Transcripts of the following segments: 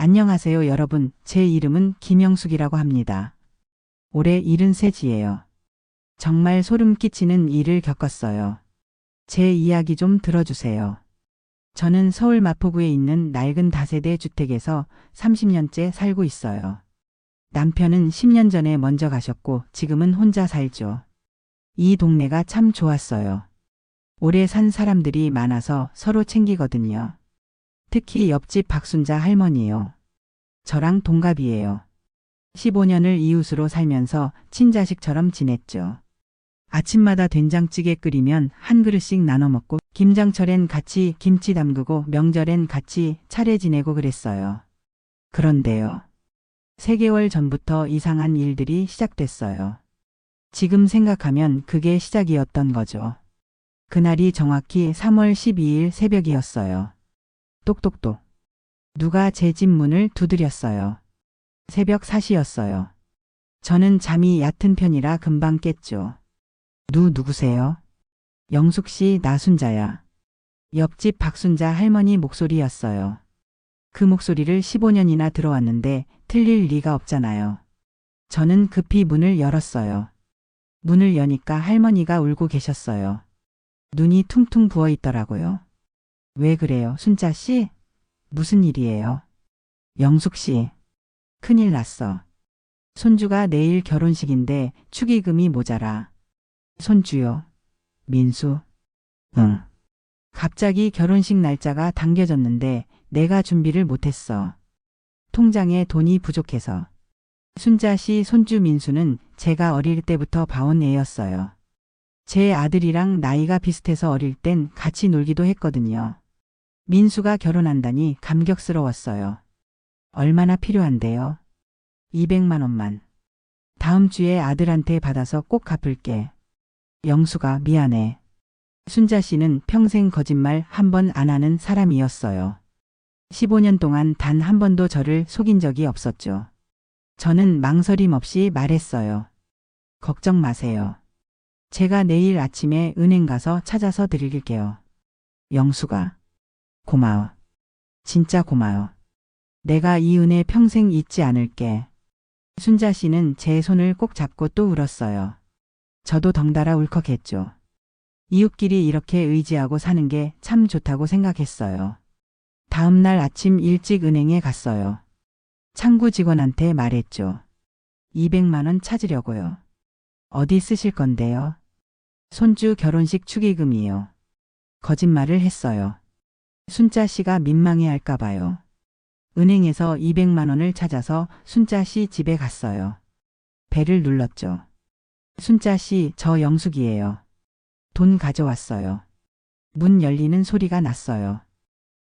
안녕하세요, 여러분. 제 이름은 김영숙이라고 합니다. 올해 73이에요. 정말 소름 끼치는 일을 겪었어요. 제 이야기 좀 들어주세요. 저는 서울 마포구에 있는 낡은 다세대 주택에서 30년째 살고 있어요. 남편은 10년 전에 먼저 가셨고 지금은 혼자 살죠. 이 동네가 참 좋았어요. 오래 산 사람들이 많아서 서로 챙기거든요. 특히 옆집 박순자 할머니요. 저랑 동갑이에요. 15년을 이웃으로 살면서 친자식처럼 지냈죠. 아침마다 된장찌개 끓이면 한 그릇씩 나눠 먹고 김장철엔 같이 김치 담그고 명절엔 같이 차례 지내고 그랬어요. 그런데요. 3개월 전부터 이상한 일들이 시작됐어요. 지금 생각하면 그게 시작이었던 거죠. 그날이 정확히 3월 12일 새벽이었어요. 똑똑똑. 누가 제 집 문을 두드렸어요. 새벽 4시였어요. 저는 잠이 얕은 편이라 금방 깼죠. 누구세요? 영숙 씨, 나 순자야. 옆집 박순자 할머니 목소리였어요. 그 목소리를 15년이나 들어왔는데 틀릴 리가 없잖아요. 저는 급히 문을 열었어요. 문을 여니까 할머니가 울고 계셨어요. 눈이 퉁퉁 부어 있더라고요. 왜 그래요, 순자 씨? 무슨 일이에요? 영숙 씨. 큰일 났어. 손주가 내일 결혼식인데 축의금이 모자라. 손주요. 민수. 응. 갑자기 결혼식 날짜가 당겨졌는데 내가 준비를 못했어. 통장에 돈이 부족해서. 순자 씨 손주 민수는 제가 어릴 때부터 봐온 애였어요. 제 아들이랑 나이가 비슷해서 어릴 땐 같이 놀기도 했거든요. 민수가 결혼한다니 감격스러웠어요. 얼마나 필요한데요? 200만 원만. 다음 주에 아들한테 받아서 꼭 갚을게. 영수가 미안해. 순자 씨는 평생 거짓말 한 번 안 하는 사람이었어요. 15년 동안 단 한 번도 저를 속인 적이 없었죠. 저는 망설임 없이 말했어요. 걱정 마세요. 제가 내일 아침에 은행 가서 찾아서 드릴게요. 영수가. 고마워. 진짜 고마워. 내가 이 은혜 평생 잊지 않을게. 순자 씨는 제 손을 꼭 잡고 또 울었어요. 저도 덩달아 울컥했죠. 이웃끼리 이렇게 의지하고 사는 게 참 좋다고 생각했어요. 다음 날 아침 일찍 은행에 갔어요. 창구 직원한테 말했죠. 200만 원 찾으려고요. 어디 쓰실 건데요? 손주 결혼식 축의금이요. 거짓말을 했어요. 순자 씨가 민망해할까 봐요. 은행에서 200만 원을 찾아서 순자 씨 집에 갔어요. 벨을 눌렀죠. 순자 씨, 저 영숙이에요. 돈 가져왔어요. 문 열리는 소리가 났어요.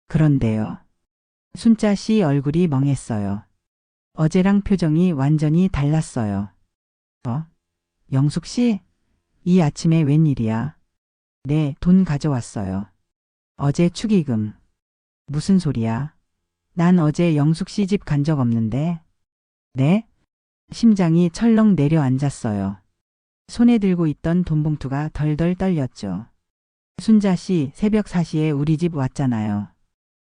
그런데요. 순자 씨 얼굴이 멍했어요. 어제랑 표정이 완전히 달랐어요. 영숙 씨? 이 아침에 웬일이야? 네, 돈 가져왔어요. 어제 축의금. 무슨 소리야? 난 어제 영숙 씨 집 간 적 없는데. 네? 심장이 철렁 내려앉았어요. 손에 들고 있던 돈 봉투가 덜덜 떨렸죠. 순자 씨, 새벽 4시에 우리 집 왔잖아요.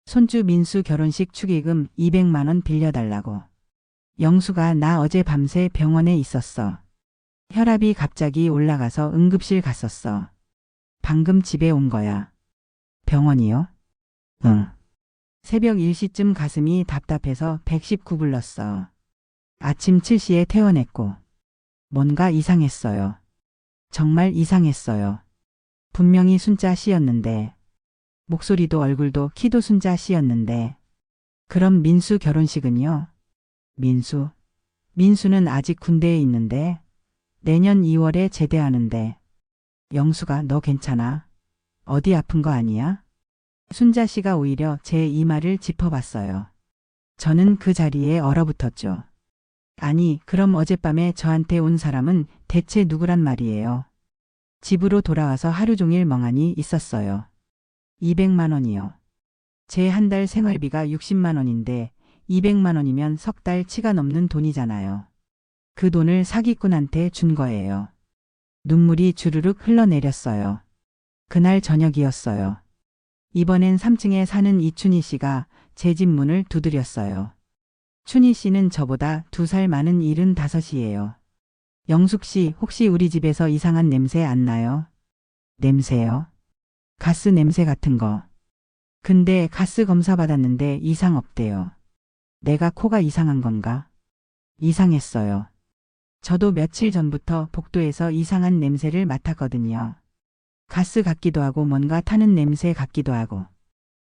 손주 민수 결혼식 축의금 200만 원 빌려달라고. 영수가 나 어제 밤새 병원에 있었어. 혈압이 갑자기 올라가서 응급실 갔었어. 방금 집에 온 거야. 병원이요? 응. 새벽 1시쯤 가슴이 답답해서 119 불렀어. 아침 7시에 퇴원했고. 뭔가 이상했어요. 정말 이상했어요. 분명히 순자 씨였는데. 목소리도 얼굴도 키도 순자 씨였는데. 그럼 민수 결혼식은요? 민수. 민수는 아직 군대에 있는데. 내년 2월에 제대하는데. 영수가 너 괜찮아? 어디 아픈 거 아니야? 순자 씨가 오히려 제 이마를 짚어봤어요. 저는 그 자리에 얼어붙었죠. 아니, 그럼 어젯밤에 저한테 온 사람은 대체 누구란 말이에요? 집으로 돌아와서 하루 종일 멍하니 있었어요. 200만 원이요. 제 한 달 생활비가 60만 원인데 200만 원이면 석 달 치가 넘는 돈이잖아요. 그 돈을 사기꾼한테 준 거예요. 눈물이 주르륵 흘러내렸어요. 그날 저녁이었어요. 이번엔 3층에 사는 이춘희 씨가 제 집 문을 두드렸어요. 춘희 씨는 저보다 2살 많은 75이에요. 영숙 씨, 혹시 우리 집에서 이상한 냄새 안 나요? 냄새요? 가스 냄새 같은 거. 근데 가스 검사 받았는데 이상 없대요. 내가 코가 이상한 건가? 이상했어요. 저도 며칠 전부터 복도에서 이상한 냄새를 맡았거든요. 가스 같기도 하고 뭔가 타는 냄새 같기도 하고.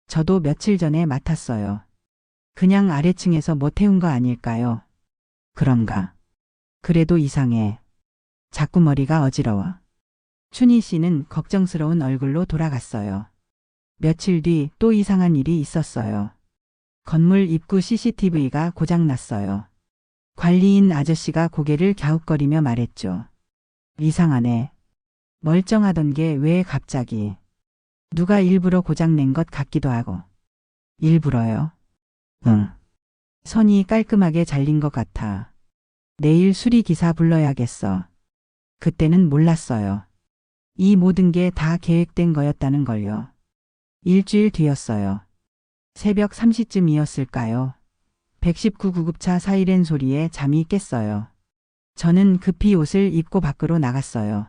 저도 며칠 전에 맡았어요. 그냥 아래층에서 뭐 태운 거 아닐까요? 그런가? 그래도 이상해. 자꾸 머리가 어지러워. 춘희 씨는 걱정스러운 얼굴로 돌아갔어요. 며칠 뒤 또 이상한 일이 있었어요. 건물 입구 CCTV가 고장났어요. 관리인 아저씨가 고개를 갸웃거리며 말했죠. 이상하네. 멀쩡하던 게 왜 갑자기. 누가 일부러 고장낸 것 같기도 하고. 일부러요? 응. 선이 깔끔하게 잘린 것 같아. 내일 수리기사 불러야겠어. 그때는 몰랐어요. 이 모든 게 다 계획된 거였다는 걸요. 일주일 뒤였어요. 새벽 3시쯤이었을까요? 119 구급차 사이렌 소리에 잠이 깼어요. 저는 급히 옷을 입고 밖으로 나갔어요.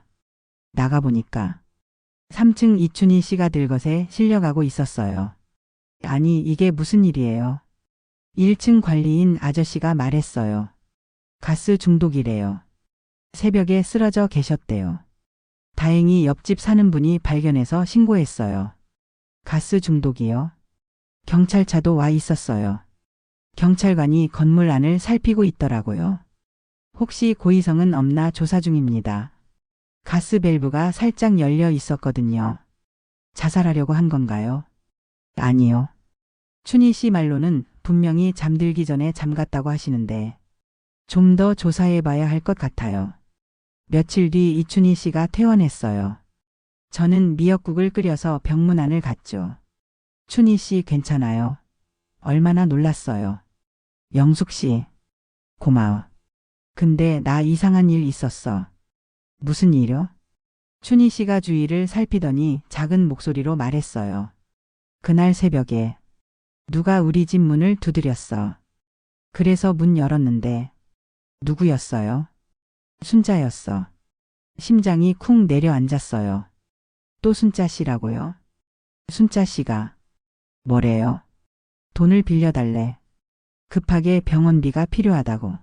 나가보니까 3층 이춘희 씨가 들것에 실려가고 있었어요. 아니, 이게 무슨 일이에요? 1층 관리인 아저씨가 말했어요. 가스 중독이래요. 새벽에 쓰러져 계셨대요. 다행히 옆집 사는 분이 발견해서 신고했어요. 가스 중독이요? 경찰차도 와 있었어요. 경찰관이 건물 안을 살피고 있더라고요. 혹시 고의성은 없나 조사 중입니다. 가스 밸브가 살짝 열려 있었거든요. 자살하려고 한 건가요? 아니요. 춘희 씨 말로는 분명히 잠들기 전에 잠갔다고 하시는데 좀 더 조사해 봐야 할 것 같아요. 며칠 뒤 이춘희 씨가 퇴원했어요. 저는 미역국을 끓여서 병문안을 갔죠. 춘희 씨 괜찮아요? 얼마나 놀랐어요. 영숙 씨, 고마워. 근데 나 이상한 일 있었어. 무슨 일이요? 춘희 씨가 주위를 살피더니 작은 목소리로 말했어요. 그날 새벽에 누가 우리 집 문을 두드렸어. 그래서 문 열었는데 누구였어요? 순자였어. 심장이 쿵 내려앉았어요. 또 순자 씨라고요? 순자 씨가 뭐래요? 돈을 빌려달래. 급하게 병원비가 필요하다고.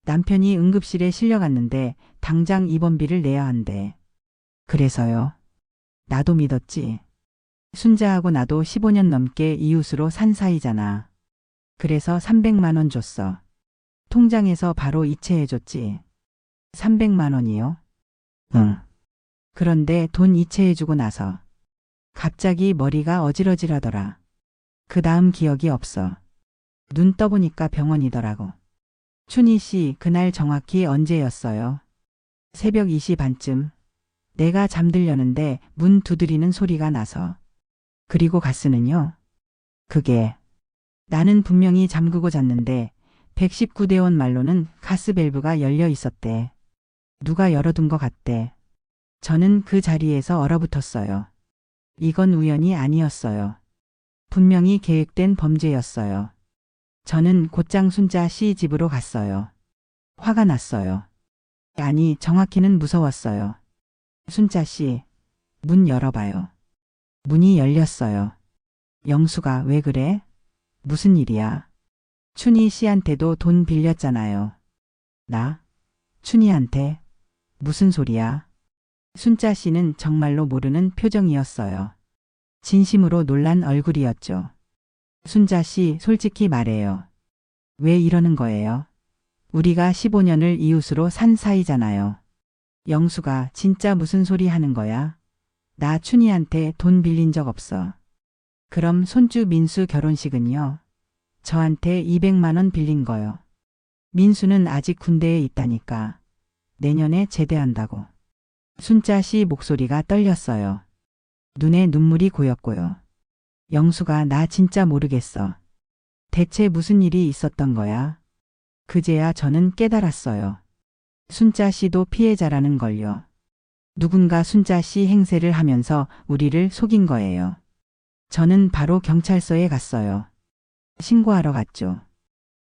남편이 응급실에 실려갔는데 당장 입원비를 내야 한대. 그래서요. 나도 믿었지. 순자하고 나도 15년 넘게 이웃으로 산 사이잖아. 그래서 300만 원 줬어. 통장에서 바로 이체해줬지. 300만 원이요? 응. 그런데 돈 이체해주고 나서 갑자기 머리가 어질어질하더라. 그 다음 기억이 없어. 눈 떠보니까 병원이더라고. 춘희 씨, 그날 정확히 언제였어요? 새벽 2시 반쯤. 내가 잠들려는데 문 두드리는 소리가 나서. 그리고 가스는요? 그게 나는 분명히 잠그고 잤는데 119대원 말로는 가스 밸브가 열려 있었대. 누가 열어둔 것 같대. 저는 그 자리에서 얼어붙었어요. 이건 우연이 아니었어요. 분명히 계획된 범죄였어요. 저는 곧장 순자 씨 집으로 갔어요. 화가 났어요. 아니, 정확히는 무서웠어요. 순자 씨, 문 열어봐요. 문이 열렸어요. 영수가 왜 그래? 무슨 일이야? 춘희 씨한테도 돈 빌렸잖아요. 나? 춘희한테? 무슨 소리야? 순자 씨는 정말로 모르는 표정이었어요. 진심으로 놀란 얼굴이었죠. 순자 씨, 솔직히 말해요. 왜 이러는 거예요? 우리가 15년을 이웃으로 산 사이잖아요. 영수가 진짜 무슨 소리 하는 거야? 나 춘희한테 돈 빌린 적 없어. 그럼 손주 민수 결혼식은요? 저한테 200만 원 빌린 거요. 민수는 아직 군대에 있다니까. 내년에 제대한다고. 순자 씨 목소리가 떨렸어요. 눈에 눈물이 고였고요. 영수가 나 진짜 모르겠어. 대체 무슨 일이 있었던 거야? 그제야 저는 깨달았어요. 순자 씨도 피해자라는 걸요. 누군가 순자 씨 행세를 하면서 우리를 속인 거예요. 저는 바로 경찰서에 갔어요. 신고하러 갔죠.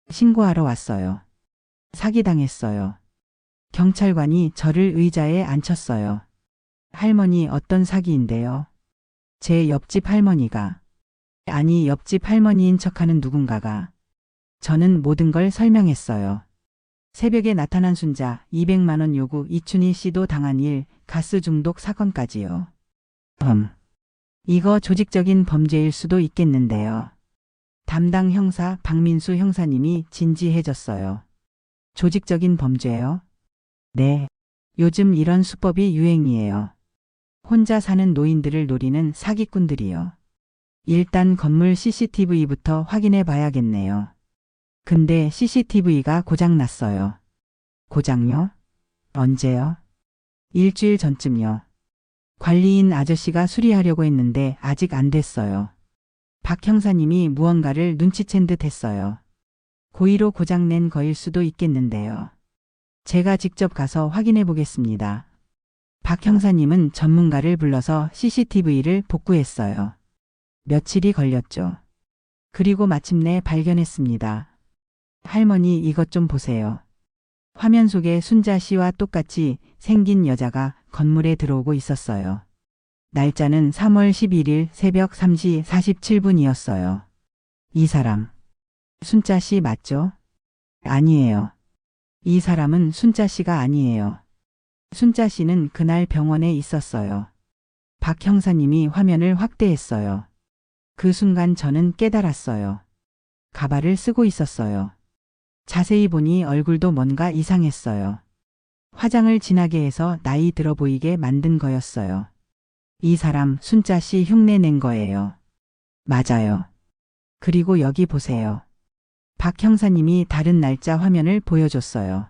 신고하러 왔어요. 사기당했어요. 경찰관이 저를 의자에 앉혔어요. 할머니 어떤 사기인데요? 제 옆집 할머니가, 아니 옆집 할머니인 척하는 누군가가. 저는 모든 걸 설명했어요. 새벽에 나타난 순자 200만 원 요구 이춘희 씨도 당한 일, 가스 중독 사건까지요. 이거 조직적인 범죄일 수도 있겠는데요. 담당 형사 박민수 형사님이 진지해졌어요. 조직적인 범죄요? 네. 요즘 이런 수법이 유행이에요. 혼자 사는 노인들을 노리는 사기꾼들이요. 일단 건물 CCTV부터 확인해 봐야겠네요. 근데 CCTV가 고장났어요. 고장요? 언제요? 일주일 전쯤요. 관리인 아저씨가 수리하려고 했는데 아직 안 됐어요. 박 형사님이 무언가를 눈치챈 듯 했어요. 고의로 고장낸 거일 수도 있겠는데요. 제가 직접 가서 확인해 보겠습니다. 박 형사님은 전문가를 불러서 CCTV를 복구했어요. 며칠이 걸렸죠. 그리고 마침내 발견했습니다. 할머니 이것 좀 보세요. 화면 속에 순자 씨와 똑같이 생긴 여자가 건물에 들어오고 있었어요. 날짜는 3월 11일 새벽 3시 47분이었어요. 이 사람, 순자 씨 맞죠? 아니에요. 이 사람은 순자 씨가 아니에요. 순자 씨는 그날 병원에 있었어요. 박 형사님이 화면을 확대했어요. 그 순간 저는 깨달았어요. 가발을 쓰고 있었어요. 자세히 보니 얼굴도 뭔가 이상했어요. 화장을 진하게 해서 나이 들어 보이게 만든 거였어요. 이 사람 순자 씨 흉내 낸 거예요. 맞아요. 그리고 여기 보세요. 박 형사님이 다른 날짜 화면을 보여줬어요.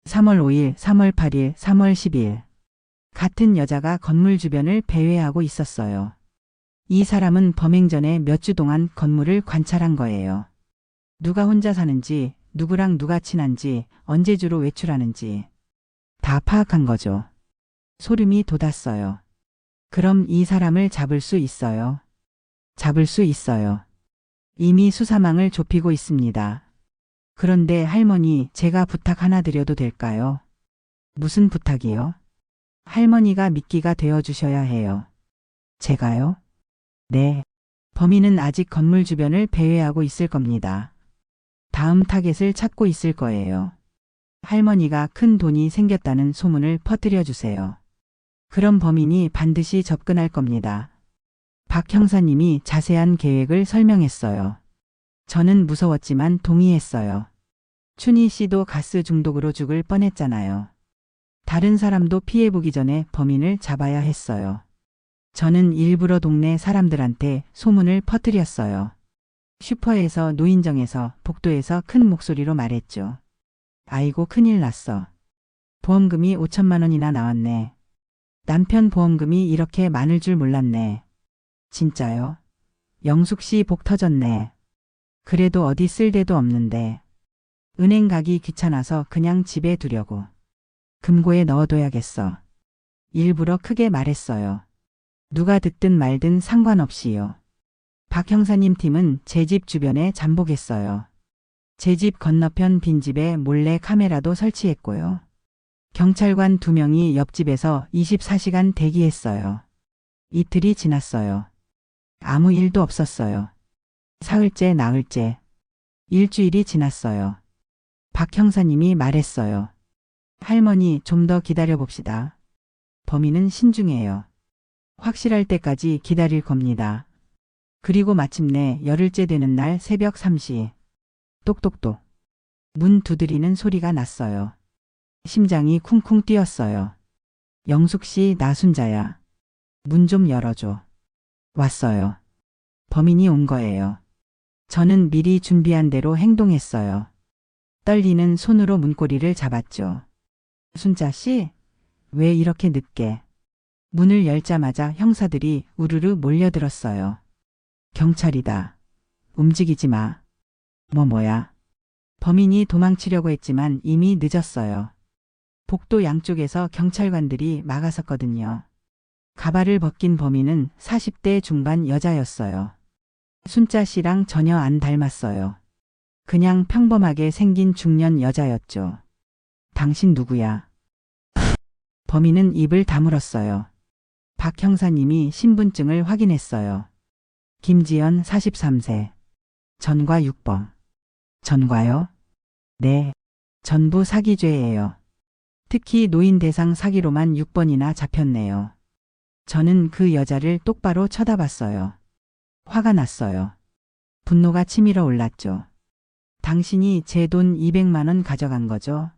3월 5일, 3월 8일, 3월 10일. 같은 여자가 건물 주변을 배회하고 있었어요. 이 사람은 범행 전에 몇 주 동안 건물을 관찰한 거예요. 누가 혼자 사는지, 누구랑 누가 친한지, 언제 주로 외출하는지 다 파악한 거죠. 소름이 돋았어요. 그럼 이 사람을 잡을 수 있어요? 잡을 수 있어요. 이미 수사망을 좁히고 있습니다. 그런데 할머니, 제가 부탁 하나 드려도 될까요? 무슨 부탁이요? 할머니가 미끼가 되어주셔야 해요. 제가요? 네. 범인은 아직 건물 주변을 배회하고 있을 겁니다. 다음 타겟을 찾고 있을 거예요. 할머니가 큰 돈이 생겼다는 소문을 퍼뜨려 주세요. 그럼 범인이 반드시 접근할 겁니다. 박 형사님이 자세한 계획을 설명했어요. 저는 무서웠지만 동의했어요. 춘희 씨도 가스 중독으로 죽을 뻔했잖아요. 다른 사람도 피해보기 전에 범인을 잡아야 했어요. 저는 일부러 동네 사람들한테 소문을 퍼뜨렸어요. 슈퍼에서, 노인정에서, 복도에서 큰 목소리로 말했죠. 아이고 큰일 났어. 보험금이 5천만 원이나 나왔네. 남편 보험금이 이렇게 많을 줄 몰랐네. 진짜요? 영숙 씨 복 터졌네. 그래도 어디 쓸 데도 없는데. 은행 가기 귀찮아서 그냥 집에 두려고. 금고에 넣어둬야겠어. 일부러 크게 말했어요. 누가 듣든 말든 상관없이요. 박 형사님 팀은 제 집 주변에 잠복했어요. 제 집 건너편 빈집에 몰래 카메라도 설치했고요. 경찰관 2명이 옆집에서 24시간 대기했어요. 이틀이 지났어요. 아무 일도 없었어요. 사흘째, 나흘째, 일주일이 지났어요. 박 형사님이 말했어요. 할머니, 좀 더 기다려 봅시다. 범인은 신중해요. 확실할 때까지 기다릴 겁니다. 그리고 마침내 열흘째 되는 날 새벽 3시. 똑똑똑. 문 두드리는 소리가 났어요. 심장이 쿵쿵 뛰었어요. 영숙 씨, 나 순자야. 문 좀 열어줘. 왔어요. 범인이 온 거예요. 저는 미리 준비한 대로 행동했어요. 떨리는 손으로 문고리를 잡았죠. 순자 씨? 왜 이렇게 늦게? 문을 열자마자 형사들이 우르르 몰려들었어요. 경찰이다. 움직이지 마. 뭐야. 범인이 도망치려고 했지만 이미 늦었어요. 복도 양쪽에서 경찰관들이 막아섰거든요. 가발을 벗긴 범인은 40대 중반 여자였어요. 순자 씨랑 전혀 안 닮았어요. 그냥 평범하게 생긴 중년 여자였죠. 당신 누구야? 범인은 입을 다물었어요. 박 형사님이 신분증을 확인했어요. 김지연 43세. 전과 6번. 전과요? 네. 전부 사기죄예요. 특히 노인 대상 사기로만 6번이나 잡혔네요. 저는 그 여자를 똑바로 쳐다봤어요. 화가 났어요. 분노가 치밀어 올랐죠. 당신이 제 돈 200만 원 가져간 거죠?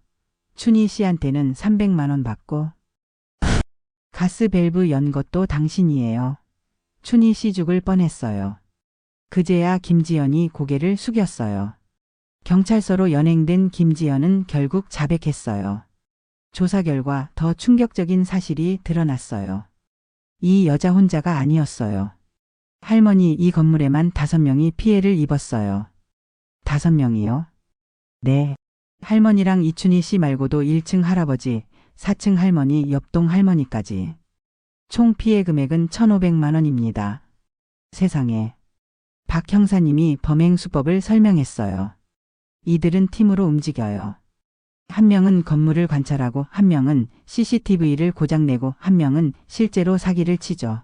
춘희 씨한테는 300만 원 받고. 가스 밸브 연 것도 당신이에요. 춘희 씨 죽을 뻔했어요. 그제야 김지연이 고개를 숙였어요. 경찰서로 연행된 김지연은 결국 자백했어요. 조사 결과 더 충격적인 사실이 드러났어요. 이 여자 혼자가 아니었어요. 할머니 이 건물에만 5명이 피해를 입었어요. 5명이요? 네. 할머니랑 이춘희 씨 말고도 1층 할아버지, 4층 할머니, 옆동 할머니까지. 총 피해 금액은 1,500만 원입니다. 세상에. 박 형사님이 범행 수법을 설명했어요. 이들은 팀으로 움직여요. 한 명은 건물을 관찰하고 한 명은 CCTV를 고장내고 한 명은 실제로 사기를 치죠.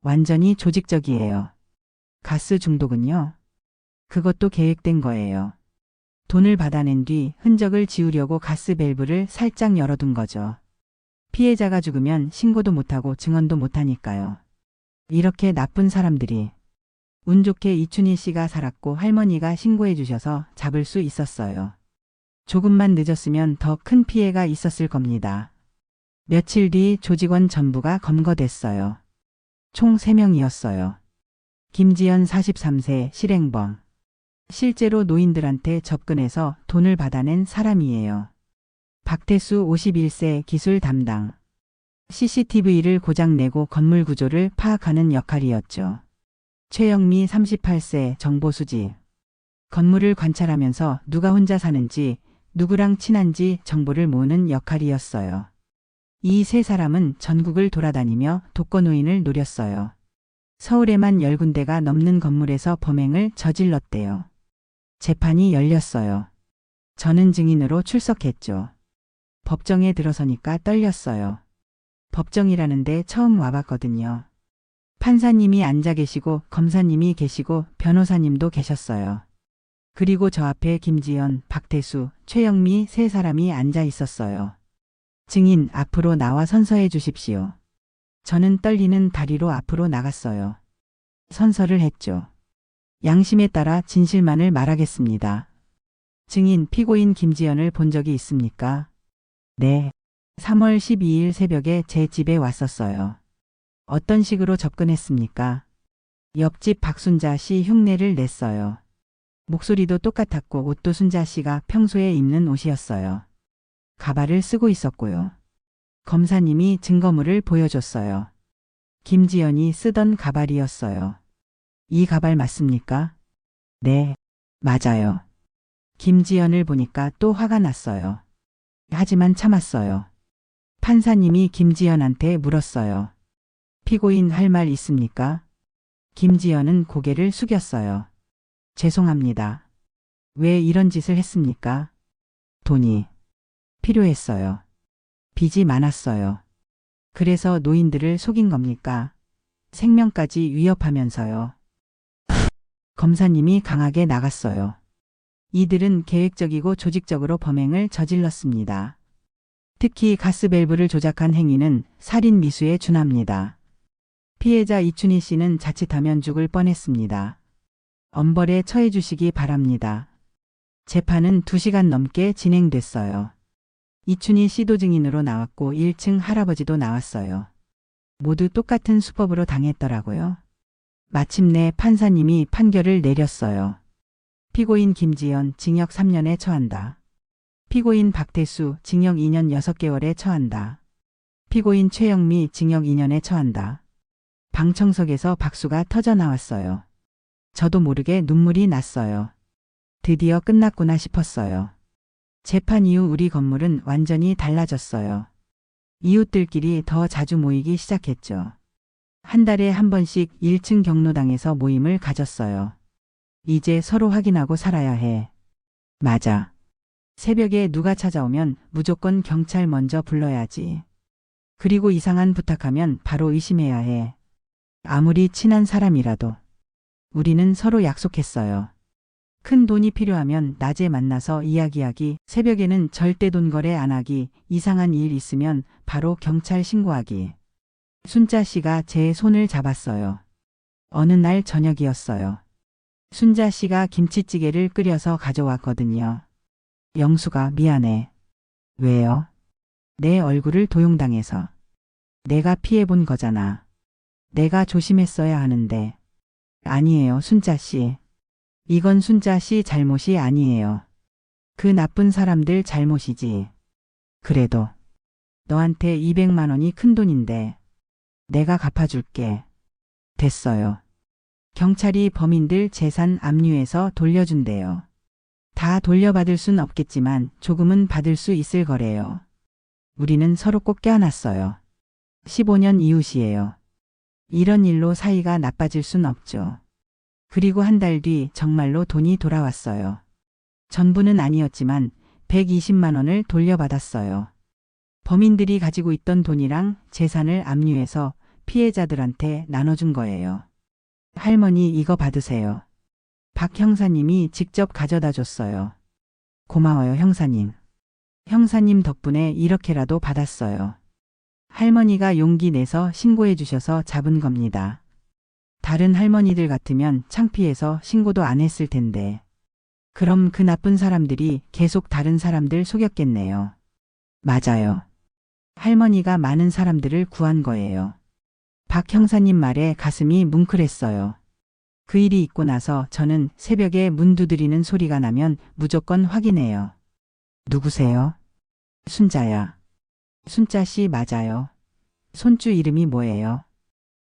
완전히 조직적이에요. 가스 중독은요? 그것도 계획된 거예요. 돈을 받아낸 뒤 흔적을 지우려고 가스 밸브를 살짝 열어둔 거죠. 피해자가 죽으면 신고도 못하고 증언도 못하니까요. 이렇게 나쁜 사람들이. 운 좋게 이춘희 씨가 살았고 할머니가 신고해 주셔서 잡을 수 있었어요. 조금만 늦었으면 더 큰 피해가 있었을 겁니다. 며칠 뒤 조직원 전부가 검거됐어요. 총 3명이었어요. 김지연 43세 실행범. 실제로 노인들한테 접근해서 돈을 받아낸 사람이에요. 박태수 51세 기술 담당. CCTV를 고장내고 건물 구조를 파악하는 역할이었죠. 최영미 38세 정보수집. 건물을 관찰하면서 누가 혼자 사는지 누구랑 친한지 정보를 모으는 역할이었어요. 이 3사람은 전국을 돌아다니며 독거노인을 노렸어요. 서울에만 10군데가 넘는 건물에서 범행을 저질렀대요. 재판이 열렸어요. 저는 증인으로 출석했죠. 법정에 들어서니까 떨렸어요. 법정이라는데 처음 와봤거든요. 판사님이 앉아 계시고 검사님이 계시고 변호사님도 계셨어요. 그리고 저 앞에 김지연, 박태수, 최영미 3사람이 앉아 있었어요. 증인 앞으로 나와 선서해 주십시오. 저는 떨리는 다리로 앞으로 나갔어요. 선서를 했죠. 양심에 따라 진실만을 말하겠습니다. 증인 피고인 김지연을 본 적이 있습니까? 네. 3월 12일 새벽에 제 집에 왔었어요. 어떤 식으로 접근했습니까? 옆집 박순자 씨 흉내를 냈어요. 목소리도 똑같았고 옷도 순자 씨가 평소에 입는 옷이었어요. 가발을 쓰고 있었고요. 검사님이 증거물을 보여줬어요. 김지연이 쓰던 가발이었어요. 이 가발 맞습니까? 네, 맞아요. 김지연을 보니까 또 화가 났어요. 하지만 참았어요. 판사님이 김지연한테 물었어요. 피고인 할 말 있습니까? 김지연은 고개를 숙였어요. 죄송합니다. 왜 이런 짓을 했습니까? 돈이 필요했어요. 빚이 많았어요. 그래서 노인들을 속인 겁니까? 생명까지 위협하면서요. 검사님이 강하게 나갔어요. 이들은 계획적이고 조직적으로 범행을 저질렀습니다. 특히 가스밸브를 조작한 행위는 살인 미수에 준합니다. 피해자 이춘희 씨는 자칫하면 죽을 뻔했습니다. 엄벌에 처해 주시기 바랍니다. 재판은 2시간 넘게 진행됐어요. 이춘희 씨도 증인으로 나왔고 1층 할아버지도 나왔어요. 모두 똑같은 수법으로 당했더라고요. 마침내 판사님이 판결을 내렸어요. 피고인 김지연 징역 3년에 처한다. 피고인 박태수 징역 2년 6개월에 처한다. 피고인 최영미 징역 2년에 처한다. 방청석에서 박수가 터져 나왔어요. 저도 모르게 눈물이 났어요. 드디어 끝났구나 싶었어요. 재판 이후 우리 건물은 완전히 달라졌어요. 이웃들끼리 더 자주 모이기 시작했죠. 한 달에 한 번씩 1층 경로당에서 모임을 가졌어요. 이제 서로 확인하고 살아야 해. 맞아. 새벽에 누가 찾아오면 무조건 경찰 먼저 불러야지. 그리고 이상한 부탁하면 바로 의심해야 해. 아무리 친한 사람이라도. 우리는 서로 약속했어요. 큰 돈이 필요하면 낮에 만나서 이야기하기, 새벽에는 절대 돈 거래 안 하기, 이상한 일 있으면 바로 경찰 신고하기. 순자 씨가 제 손을 잡았어요. 어느 날 저녁이었어요. 순자 씨가 김치찌개를 끓여서 가져왔거든요. 영수가 미안해. 왜요? 내 얼굴을 도용당해서. 내가 피해본 거잖아. 내가 조심했어야 하는데. 아니에요, 순자 씨. 이건 순자 씨 잘못이 아니에요. 그 나쁜 사람들 잘못이지. 그래도 너한테 200만 원이 큰 돈인데 내가 갚아줄게. 됐어요. 경찰이 범인들 재산 압류해서 돌려준대요. 다 돌려받을 순 없겠지만 조금은 받을 수 있을 거래요. 우리는 서로 꼭 껴안았어요. 15년 이웃이에요. 이런 일로 사이가 나빠질 순 없죠. 그리고 한 달 뒤 정말로 돈이 돌아왔어요. 전부는 아니었지만 120만 원을 돌려받았어요. 범인들이 가지고 있던 돈이랑 재산을 압류해서 피해자들한테 나눠준 거예요. 할머니 이거 받으세요. 박 형사님이 직접 가져다 줬어요. 고마워요 형사님. 형사님 덕분에 이렇게라도 받았어요. 할머니가 용기 내서 신고해 주셔서 잡은 겁니다. 다른 할머니들 같으면 창피해서 신고도 안 했을 텐데. 그럼 그 나쁜 사람들이 계속 다른 사람들 속였겠네요. 맞아요. 할머니가 많은 사람들을 구한 거예요. 박 형사님 말에 가슴이 뭉클했어요. 그 일이 있고 나서 저는 새벽에 문 두드리는 소리가 나면 무조건 확인해요. 누구세요? 순자야. 순자 씨 맞아요. 손주 이름이 뭐예요?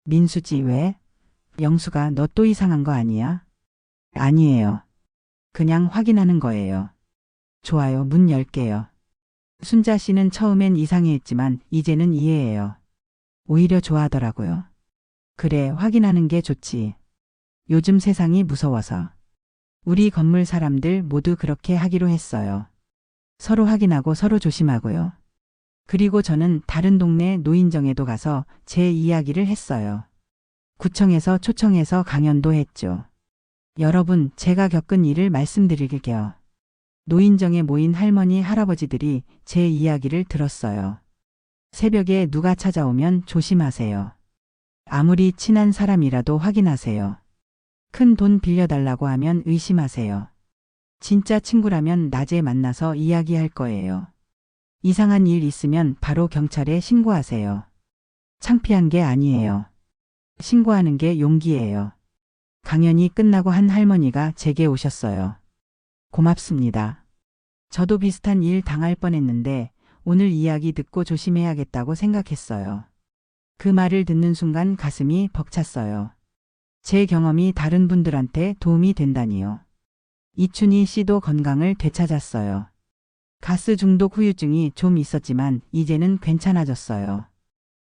민수지 왜? 영수가 너 또 이상한 거 아니야? 아니에요. 그냥 확인하는 거예요. 좋아요, 문 열게요. 순자 씨는 처음엔 이상해했지만 이제는 이해해요. 오히려 좋아하더라고요. 그래, 확인하는 게 좋지. 요즘 세상이 무서워서. 우리 건물 사람들 모두 그렇게 하기로 했어요. 서로 확인하고 서로 조심하고요. 그리고 저는 다른 동네 노인정에도 가서 제 이야기를 했어요. 구청에서 초청해서 강연도 했죠. 여러분, 제가 겪은 일을 말씀드릴게요. 노인정에 모인 할머니, 할아버지들이 제 이야기를 들었어요. 새벽에 누가 찾아오면 조심하세요. 아무리 친한 사람이라도 확인하세요. 큰 돈 빌려달라고 하면 의심하세요. 진짜 친구라면 낮에 만나서 이야기할 거예요. 이상한 일 있으면 바로 경찰에 신고하세요. 창피한 게 아니에요. 신고하는 게 용기예요. 강연이 끝나고 한 할머니가 제게 오셨어요. 고맙습니다. 저도 비슷한 일 당할 뻔했는데 오늘 이야기 듣고 조심해야겠다고 생각했어요. 그 말을 듣는 순간 가슴이 벅찼어요. 제 경험이 다른 분들한테 도움이 된다니요. 이춘희 씨도 건강을 되찾았어요. 가스 중독 후유증이 좀 있었지만 이제는 괜찮아졌어요.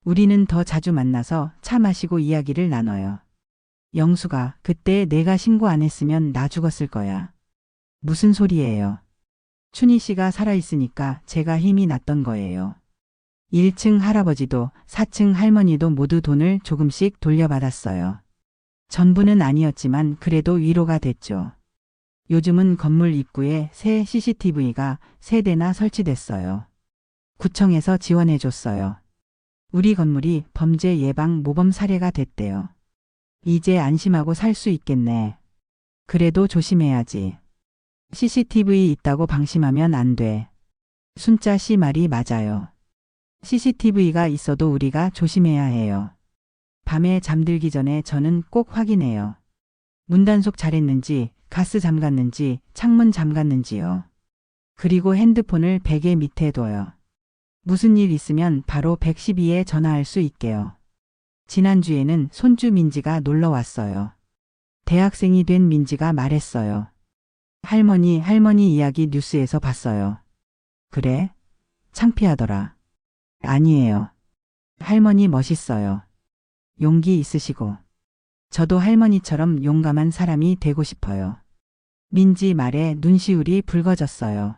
우리는 더 자주 만나서 차 마시고 이야기를 나눠요. 영수가 그때 내가 신고 안 했으면 나 죽었을 거야. 무슨 소리예요? 춘희 씨가 살아있으니까 제가 힘이 났던 거예요. 1층 할아버지도 4층 할머니도 모두 돈을 조금씩 돌려받았어요. 전부는 아니었지만 그래도 위로가 됐죠. 요즘은 건물 입구에 새 CCTV가 3대나 설치됐어요. 구청에서 지원해줬어요. 우리 건물이 범죄 예방 모범 사례가 됐대요. 이제 안심하고 살 수 있겠네. 그래도 조심해야지. CCTV 있다고 방심하면 안 돼. 순자 씨 말이 맞아요. CCTV가 있어도 우리가 조심해야 해요. 밤에 잠들기 전에 저는 꼭 확인해요. 문단속 잘했는지, 가스 잠갔는지, 창문 잠갔는지요. 그리고 핸드폰을 베개 밑에 둬요. 무슨 일 있으면 바로 112에 전화할 수 있게요. 지난주에는 손주 민지가 놀러 왔어요. 대학생이 된 민지가 말했어요. 할머니 이야기 뉴스에서 봤어요. 그래? 창피하더라. 아니에요. 할머니 멋있어요. 용기 있으시고. 저도 할머니처럼 용감한 사람이 되고 싶어요. 민지 말에 눈시울이 붉어졌어요.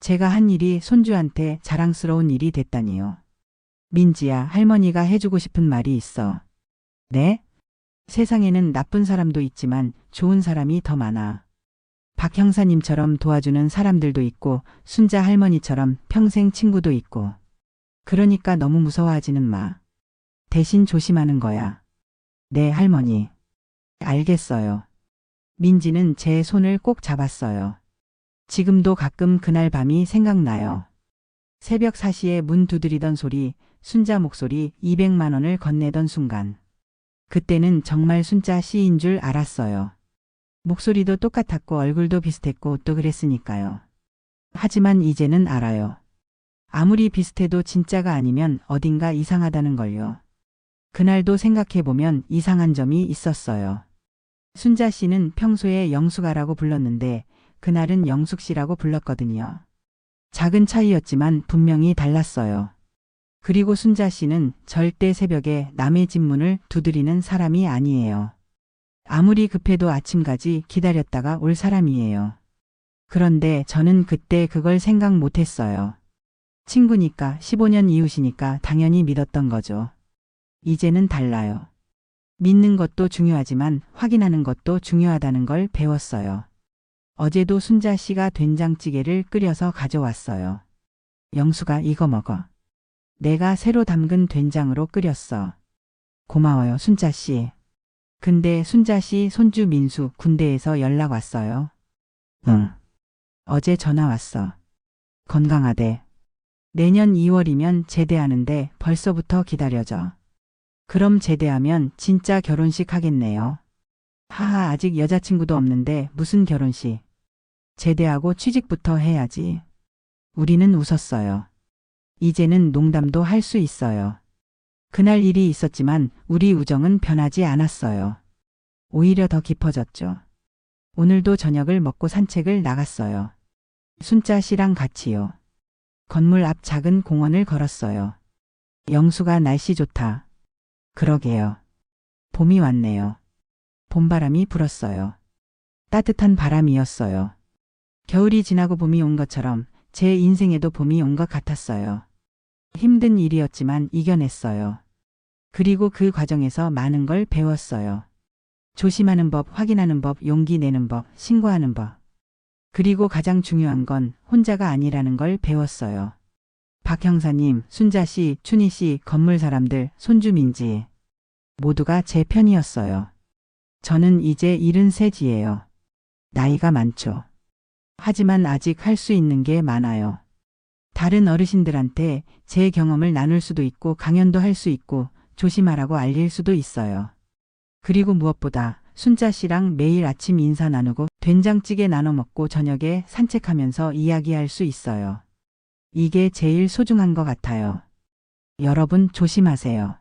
제가 한 일이 손주한테 자랑스러운 일이 됐다니요. 민지야, 할머니가 해주고 싶은 말이 있어. 네? 세상에는 나쁜 사람도 있지만 좋은 사람이 더 많아. 박 형사님처럼 도와주는 사람들도 있고 순자 할머니처럼 평생 친구도 있고. 그러니까 너무 무서워하지는 마. 대신 조심하는 거야. 네, 할머니. 알겠어요. 민지는 제 손을 꼭 잡았어요. 지금도 가끔 그날 밤이 생각나요. 새벽 4시에 문 두드리던 소리, 순자 목소리 200만 원을 건네던 순간. 그때는 정말 순자 씨인 줄 알았어요. 목소리도 똑같았고 얼굴도 비슷했고 또 그랬으니까요. 하지만 이제는 알아요. 아무리 비슷해도 진짜가 아니면 어딘가 이상하다는 걸요. 그날도 생각해보면 이상한 점이 있었어요. 순자 씨는 평소에 영숙아라고 불렀는데 그날은 영숙 씨라고 불렀거든요. 작은 차이였지만 분명히 달랐어요. 그리고 순자 씨는 절대 새벽에 남의 집 문을 두드리는 사람이 아니에요. 아무리 급해도 아침까지 기다렸다가 올 사람이에요. 그런데 저는 그때 그걸 생각 못했어요. 친구니까 15년 이웃이니까 당연히 믿었던 거죠. 이제는 달라요. 믿는 것도 중요하지만 확인하는 것도 중요하다는 걸 배웠어요. 어제도 순자 씨가 된장찌개를 끓여서 가져왔어요. 영수가 이거 먹어. 내가 새로 담근 된장으로 끓였어. 고마워요, 순자 씨. 근데 순자 씨 손주 민수 군대에서 연락 왔어요. 응. 어제 전화 왔어. 건강하대. 내년 2월이면 제대하는데 벌써부터 기다려져. 그럼 제대하면 진짜 결혼식 하겠네요. 하하, 아직 여자친구도 없는데 무슨 결혼식. 제대하고 취직부터 해야지. 우리는 웃었어요. 이제는 농담도 할 수 있어요. 그날 일이 있었지만 우리 우정은 변하지 않았어요. 오히려 더 깊어졌죠. 오늘도 저녁을 먹고 산책을 나갔어요. 순자 씨랑 같이요. 건물 앞 작은 공원을 걸었어요. 영수가 날씨 좋다. 그러게요. 봄이 왔네요. 봄바람이 불었어요. 따뜻한 바람이었어요. 겨울이 지나고 봄이 온 것처럼 제 인생에도 봄이 온 것 같았어요. 힘든 일이었지만 이겨냈어요. 그리고 그 과정에서 많은 걸 배웠어요. 조심하는 법, 확인하는 법, 용기 내는 법, 신고하는 법. 그리고 가장 중요한 건 혼자가 아니라는 걸 배웠어요. 박 형사님, 순자 씨, 춘희 씨, 건물 사람들, 손주 민지. 모두가 제 편이었어요. 저는 이제 73이에요. 나이가 많죠. 하지만 아직 할 수 있는 게 많아요. 다른 어르신들한테 제 경험을 나눌 수도 있고 강연도 할 수 있고 조심하라고 알릴 수도 있어요. 그리고 무엇보다 순자 씨랑 매일 아침 인사 나누고 된장찌개 나눠 먹고 저녁에 산책하면서 이야기할 수 있어요. 이게 제일 소중한 것 같아요. 여러분 조심하세요.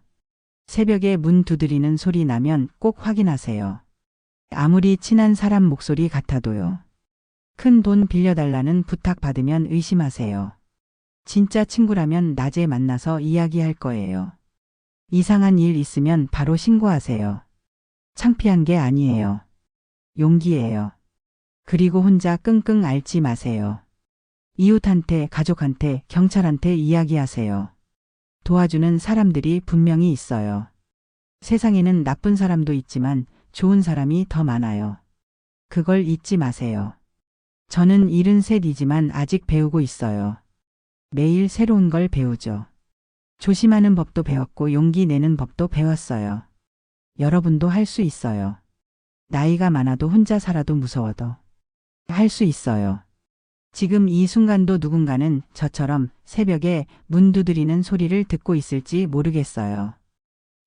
새벽에 문 두드리는 소리 나면 꼭 확인하세요. 아무리 친한 사람 목소리 같아도요. 큰 돈 빌려달라는 부탁 받으면 의심하세요. 진짜 친구라면 낮에 만나서 이야기할 거예요. 이상한 일 있으면 바로 신고하세요. 창피한 게 아니에요. 용기예요. 그리고 혼자 끙끙 앓지 마세요. 이웃한테, 가족한테, 경찰한테 이야기하세요. 도와주는 사람들이 분명히 있어요. 세상에는 나쁜 사람도 있지만 좋은 사람이 더 많아요. 그걸 잊지 마세요. 저는 73이지만 아직 배우고 있어요. 매일 새로운 걸 배우죠. 조심하는 법도 배웠고 용기 내는 법도 배웠어요. 여러분도 할 수 있어요. 나이가 많아도 혼자 살아도 무서워도 할 수 있어요. 지금 이 순간도 누군가는 저처럼 새벽에 문 두드리는 소리를 듣고 있을지 모르겠어요.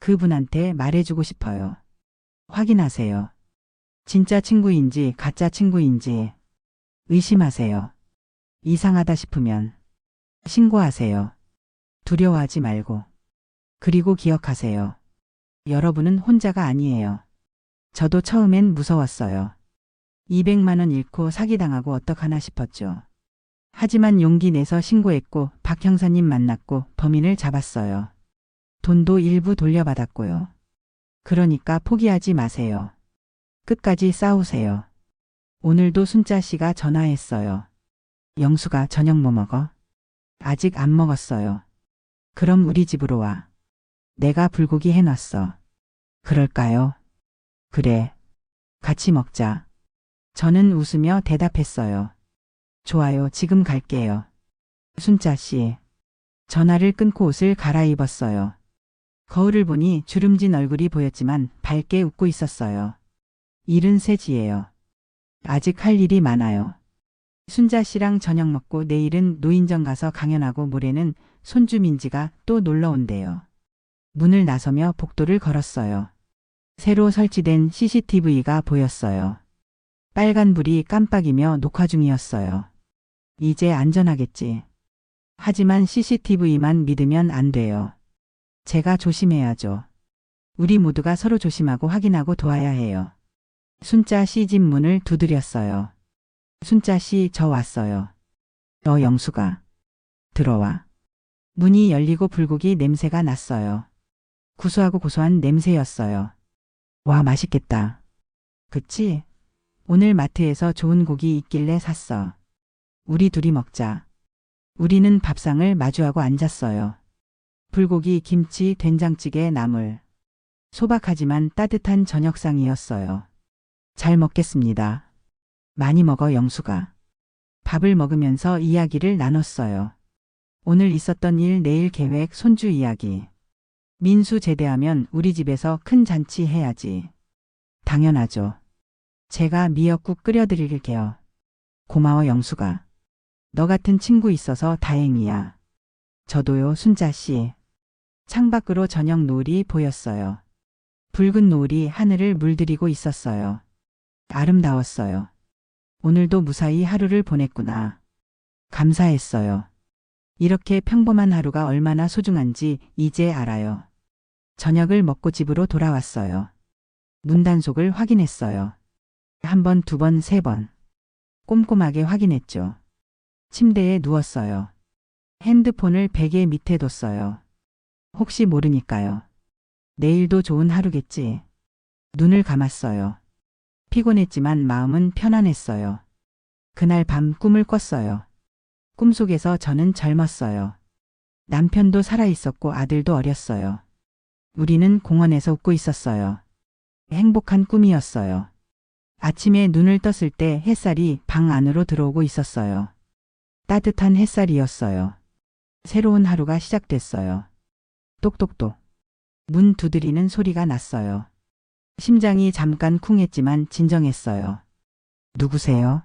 그분한테 말해주고 싶어요. 확인하세요. 진짜 친구인지 가짜 친구인지 의심하세요. 이상하다 싶으면 신고하세요. 두려워하지 말고. 그리고 기억하세요. 여러분은 혼자가 아니에요. 저도 처음엔 무서웠어요. 200만 원 잃고 사기당하고 어떡하나 싶었죠. 하지만 용기 내서 신고했고 박 형사님 만났고 범인을 잡았어요. 돈도 일부 돌려받았고요. 그러니까 포기하지 마세요. 끝까지 싸우세요. 오늘도 순자 씨가 전화했어요. 영수가 저녁 뭐 먹어? 아직 안 먹었어요. 그럼 우리 집으로 와. 내가 불고기 해놨어. 그럴까요? 그래. 같이 먹자. 저는 웃으며 대답했어요. 좋아요. 지금 갈게요. 순자 씨. 전화를 끊고 옷을 갈아입었어요. 거울을 보니 주름진 얼굴이 보였지만 밝게 웃고 있었어요. 일은 세지예요. 아직 할 일이 많아요. 순자 씨랑 저녁 먹고 내일은 노인정 가서 강연하고 모레는 손주 민지가 또 놀러 온대요. 문을 나서며 복도를 걸었어요. 새로 설치된 CCTV가 보였어요. 빨간불이 깜빡이며 녹화 중이었어요. 이제 안전하겠지. 하지만 CCTV만 믿으면 안 돼요. 제가 조심해야죠. 우리 모두가 서로 조심하고 확인하고 도와야 해요. 순자 씨 집 문을 두드렸어요. 순자 씨, 저 왔어요. 영수가. 들어와. 문이 열리고 불고기 냄새가 났어요. 구수하고 고소한 냄새였어요. 와, 맛있겠다. 그치? 오늘 마트에서 좋은 고기 있길래 샀어. 우리 둘이 먹자. 우리는 밥상을 마주하고 앉았어요. 불고기, 김치, 된장찌개, 나물. 소박하지만 따뜻한 저녁상이었어요. 잘 먹겠습니다. 많이 먹어, 영수가. 밥을 먹으면서 이야기를 나눴어요. 오늘 있었던 일, 내일 계획, 손주 이야기. 민수 제대하면 우리 집에서 큰 잔치 해야지. 당연하죠. 제가 미역국 끓여드릴게요. 고마워, 영수가. 너 같은 친구 있어서 다행이야. 저도요, 순자 씨. 창밖으로 저녁 노을이 보였어요. 붉은 노을이 하늘을 물들이고 있었어요. 아름다웠어요. 오늘도 무사히 하루를 보냈구나. 감사했어요. 이렇게 평범한 하루가 얼마나 소중한지 이제 알아요. 저녁을 먹고 집으로 돌아왔어요. 문단속을 확인했어요. 한 번, 두 번, 세 번. 꼼꼼하게 확인했죠. 침대에 누웠어요. 핸드폰을 베개 밑에 뒀어요. 혹시 모르니까요. 내일도 좋은 하루겠지. 눈을 감았어요. 피곤했지만 마음은 편안했어요. 그날 밤 꿈을 꿨어요. 꿈속에서 저는 젊었어요. 남편도 살아있었고 아들도 어렸어요. 우리는 공원에서 웃고 있었어요. 행복한 꿈이었어요. 아침에 눈을 떴을 때 햇살이 방 안으로 들어오고 있었어요. 따뜻한 햇살이었어요. 새로운 하루가 시작됐어요. 똑똑똑. 문 두드리는 소리가 났어요. 심장이 잠깐 쿵했지만 진정했어요. 누구세요?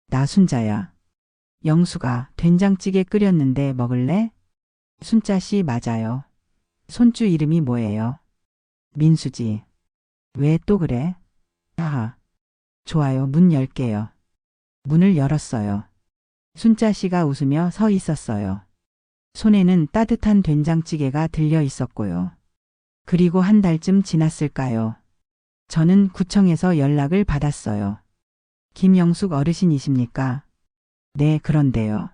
나 순자야. 영수가 된장찌개 끓였는데 먹을래? 순자 씨 맞아요. 손주 이름이 뭐예요? 민수지. 왜 또 그래? 하하. 좋아요. 문 열게요. 문을 열었어요. 순자 씨가 웃으며 서 있었어요. 손에는 따뜻한 된장찌개가 들려 있었고요. 그리고 한 달쯤 지났을까요? 저는 구청에서 연락을 받았어요. 김영숙 어르신이십니까? 네, 그런데요.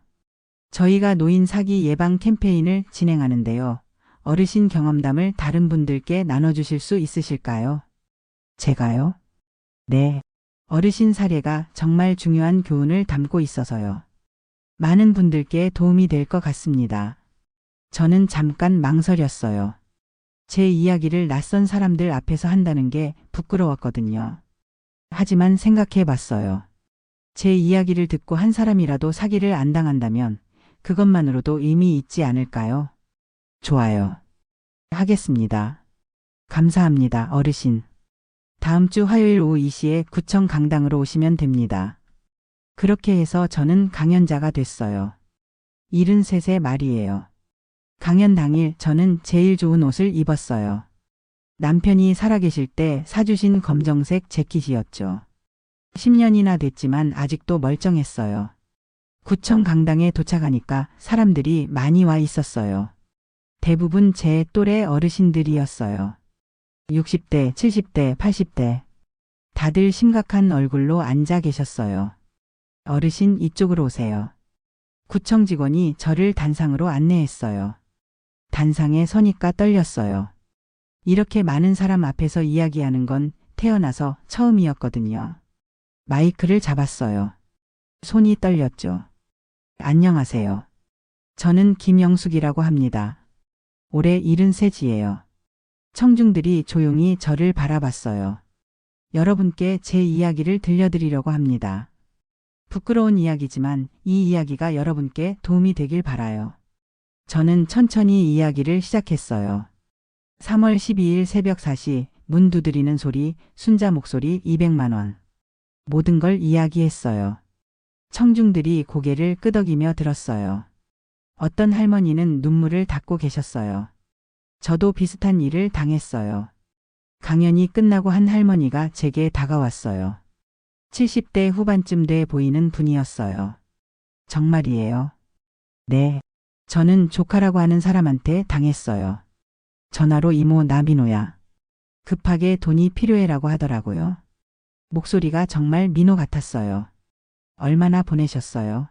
저희가 노인 사기 예방 캠페인을 진행하는데요. 어르신 경험담을 다른 분들께 나눠주실 수 있으실까요? 제가요? 네. 어르신 사례가 정말 중요한 교훈을 담고 있어서요. 많은 분들께 도움이 될 것 같습니다. 저는 잠깐 망설였어요. 제 이야기를 낯선 사람들 앞에서 한다는 게 부끄러웠거든요. 하지만 생각해 봤어요. 제 이야기를 듣고 한 사람이라도 사기를 안 당한다면 그것만으로도 의미 있지 않을까요? 좋아요. 하겠습니다. 감사합니다, 어르신. 다음 주 화요일 오후 2시에 구청 강당으로 오시면 됩니다. 그렇게 해서 저는 강연자가 됐어요. 73세 말이에요. 강연 당일 저는 제일 좋은 옷을 입었어요. 남편이 살아계실 때 사주신 검정색 재킷이었죠. 10년이나 됐지만 아직도 멀쩡했어요. 구청 강당에 도착하니까 사람들이 많이 와 있었어요. 대부분 제 또래 어르신들이었어요. 60대, 70대, 80대. 다들 심각한 얼굴로 앉아 계셨어요. 어르신 이쪽으로 오세요. 구청 직원이 저를 단상으로 안내했어요. 단상에 서니까 떨렸어요. 이렇게 많은 사람 앞에서 이야기하는 건 태어나서 처음이었거든요. 마이크를 잡았어요. 손이 떨렸죠. 안녕하세요. 저는 김영숙이라고 합니다. 올해 73이에요. 청중들이 조용히 저를 바라봤어요. 여러분께 제 이야기를 들려드리려고 합니다. 부끄러운 이야기지만 이 이야기가 여러분께 도움이 되길 바라요. 저는 천천히 이야기를 시작했어요. 3월 12일 새벽 4시 문 두드리는 소리, 순자 목소리 200만 원. 모든 걸 이야기했어요. 청중들이 고개를 끄덕이며 들었어요. 어떤 할머니는 눈물을 닦고 계셨어요. 저도 비슷한 일을 당했어요. 강연이 끝나고 한 할머니가 제게 다가왔어요. 70대 후반쯤 돼 보이는 분이었어요. 정말이에요? 네. 저는 조카라고 하는 사람한테 당했어요. 전화로 이모 나 민호야. 급하게 돈이 필요해라고 하더라고요. 목소리가 정말 민호 같았어요. 얼마나 보내셨어요?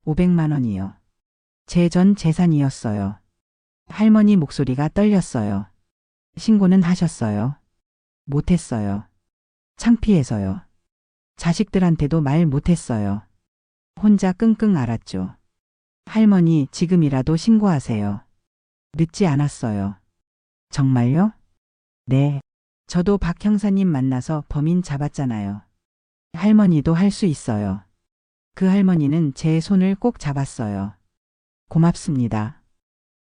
500만 원이요. 제 전 재산이었어요. 할머니 목소리가 떨렸어요. 신고는 하셨어요? 못했어요. 창피해서요. 자식들한테도 말 못했어요. 혼자 끙끙 앓았죠. 할머니 지금이라도 신고하세요. 늦지 않았어요. 정말요? 네. 저도 박 형사님 만나서 범인 잡았잖아요. 할머니도 할 수 있어요. 그 할머니는 제 손을 꼭 잡았어요. 고맙습니다.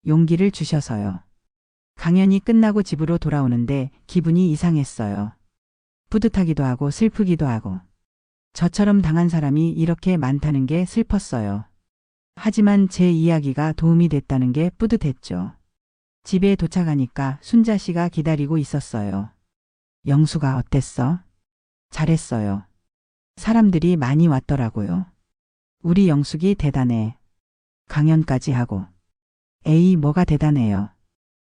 용기를 주셔서요. 강연이 끝나고 집으로 돌아오는데 기분이 이상했어요. 뿌듯하기도 하고 슬프기도 하고. 저처럼 당한 사람이 이렇게 많다는 게 슬펐어요. 하지만 제 이야기가 도움이 됐다는 게 뿌듯했죠. 집에 도착하니까 순자 씨가 기다리고 있었어요. 영수가 어땠어? 잘했어요. 사람들이 많이 왔더라고요. 우리 영숙이 대단해. 강연까지 하고. 에이, 뭐가 대단해요.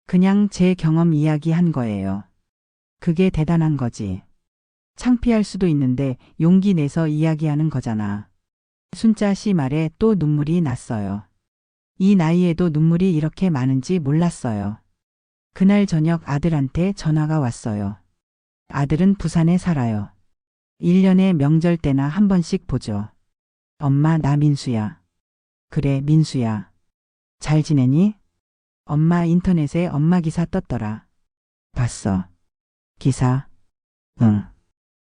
그냥 제 경험 이야기 한 거예요. 그게 대단한 거지. 창피할 수도 있는데 용기 내서 이야기하는 거잖아. 순자 씨 말에 또 눈물이 났어요. 이 나이에도 눈물이 이렇게 많은지 몰랐어요. 그날 저녁 아들한테 전화가 왔어요. 아들은 부산에 살아요. 1년에 명절 때나 한 번씩 보죠. 엄마 나 민수야. 그래 민수야. 잘 지내니? 엄마 인터넷에 엄마 기사 떴더라. 봤어. 기사? 응.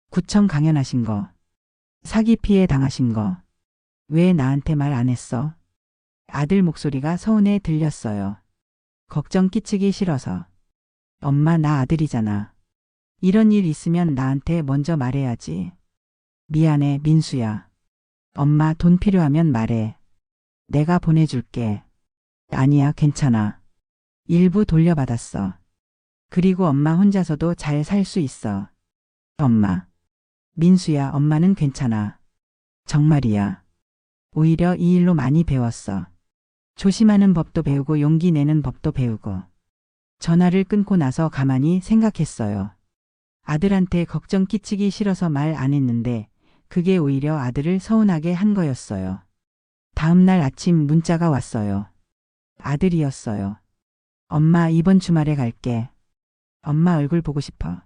구청 강연하신 거. 사기 피해 당하신 거. 왜 나한테 말 안 했어? 아들 목소리가 서운해 들렸어요. 걱정 끼치기 싫어서. 엄마 나 아들이잖아. 이런 일 있으면 나한테 먼저 말해야지. 미안해 민수야. 엄마 돈 필요하면 말해. 내가 보내줄게. 아니야 괜찮아. 일부 돌려받았어. 그리고 엄마 혼자서도 잘 살 수 있어. 엄마. 민수야 엄마는 괜찮아. 정말이야. 오히려 이 일로 많이 배웠어. 조심하는 법도 배우고 용기 내는 법도 배우고. 전화를 끊고 나서 가만히 생각했어요. 아들한테 걱정 끼치기 싫어서 말 안 했는데 그게 오히려 아들을 서운하게 한 거였어요. 다음 날 아침 문자가 왔어요. 아들이었어요. 엄마 이번 주말에 갈게. 엄마 얼굴 보고 싶어.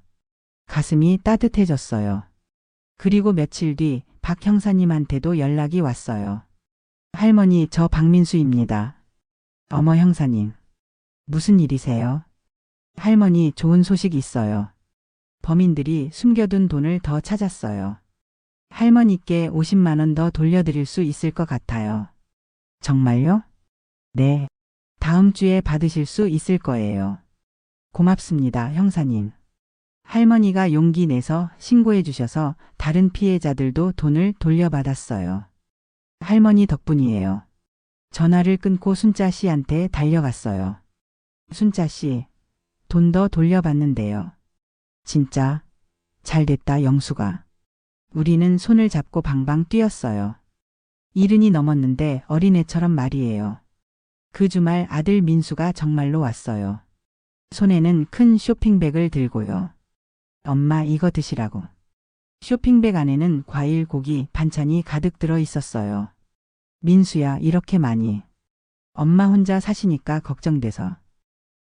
가슴이 따뜻해졌어요. 그리고 며칠 뒤 박 형사님한테도 연락이 왔어요. 할머니 저 박민수입니다. 어머 형사님. 무슨 일이세요? 할머니 좋은 소식 있어요. 범인들이 숨겨둔 돈을 더 찾았어요. 할머니께 50만 원 더 돌려드릴 수 있을 것 같아요. 정말요? 네. 다음 주에 받으실 수 있을 거예요. 고맙습니다, 형사님. 할머니가 용기 내서 신고해 주셔서 다른 피해자들도 돈을 돌려받았어요. 할머니 덕분이에요. 전화를 끊고 순자 씨한테 달려갔어요. 순자 씨, 돈 더 돌려받는데요. 진짜 잘됐다 영수가. 우리는 손을 잡고 방방 뛰었어요. 70이 넘었는데 어린애처럼 말이에요. 그 주말 아들 민수가 정말로 왔어요. 손에는 큰 쇼핑백을 들고요. 엄마 이거 드시라고. 쇼핑백 안에는 과일, 고기, 반찬이 가득 들어 있었어요. 민수야 이렇게 많이. 엄마 혼자 사시니까 걱정돼서.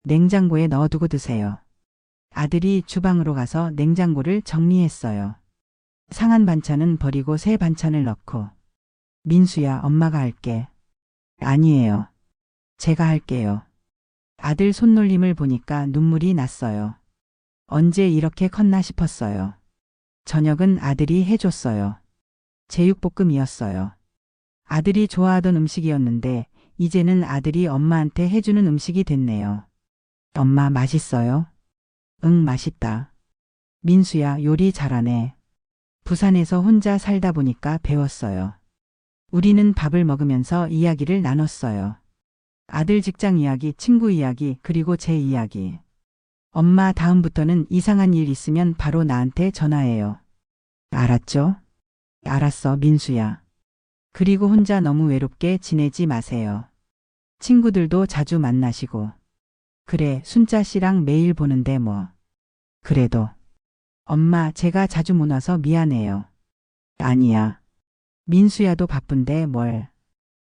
냉장고에 넣어두고 드세요. 아들이 주방으로 가서 냉장고를 정리했어요. 상한 반찬은 버리고 새 반찬을 넣고. 민수야, 엄마가 할게. 아니에요. 제가 할게요. 아들 손놀림을 보니까 눈물이 났어요. 언제 이렇게 컸나 싶었어요. 저녁은 아들이 해줬어요. 제육볶음이었어요. 아들이 좋아하던 음식이었는데 이제는 아들이 엄마한테 해주는 음식이 됐네요. 엄마 맛있어요? 응, 맛있다. 민수야, 요리 잘하네. 부산에서 혼자 살다 보니까 배웠어요. 우리는 밥을 먹으면서 이야기를 나눴어요. 아들 직장 이야기, 친구 이야기, 그리고 제 이야기. 엄마, 다음부터는 이상한 일 있으면 바로 나한테 전화해요. 알았죠? 알았어, 민수야. 그리고 혼자 너무 외롭게 지내지 마세요. 친구들도 자주 만나시고. 그래, 순자 씨랑 매일 보는데 뭐. 그래도. 엄마, 제가 자주 못 와서 미안해요. 아니야. 민수야도 바쁜데 뭘.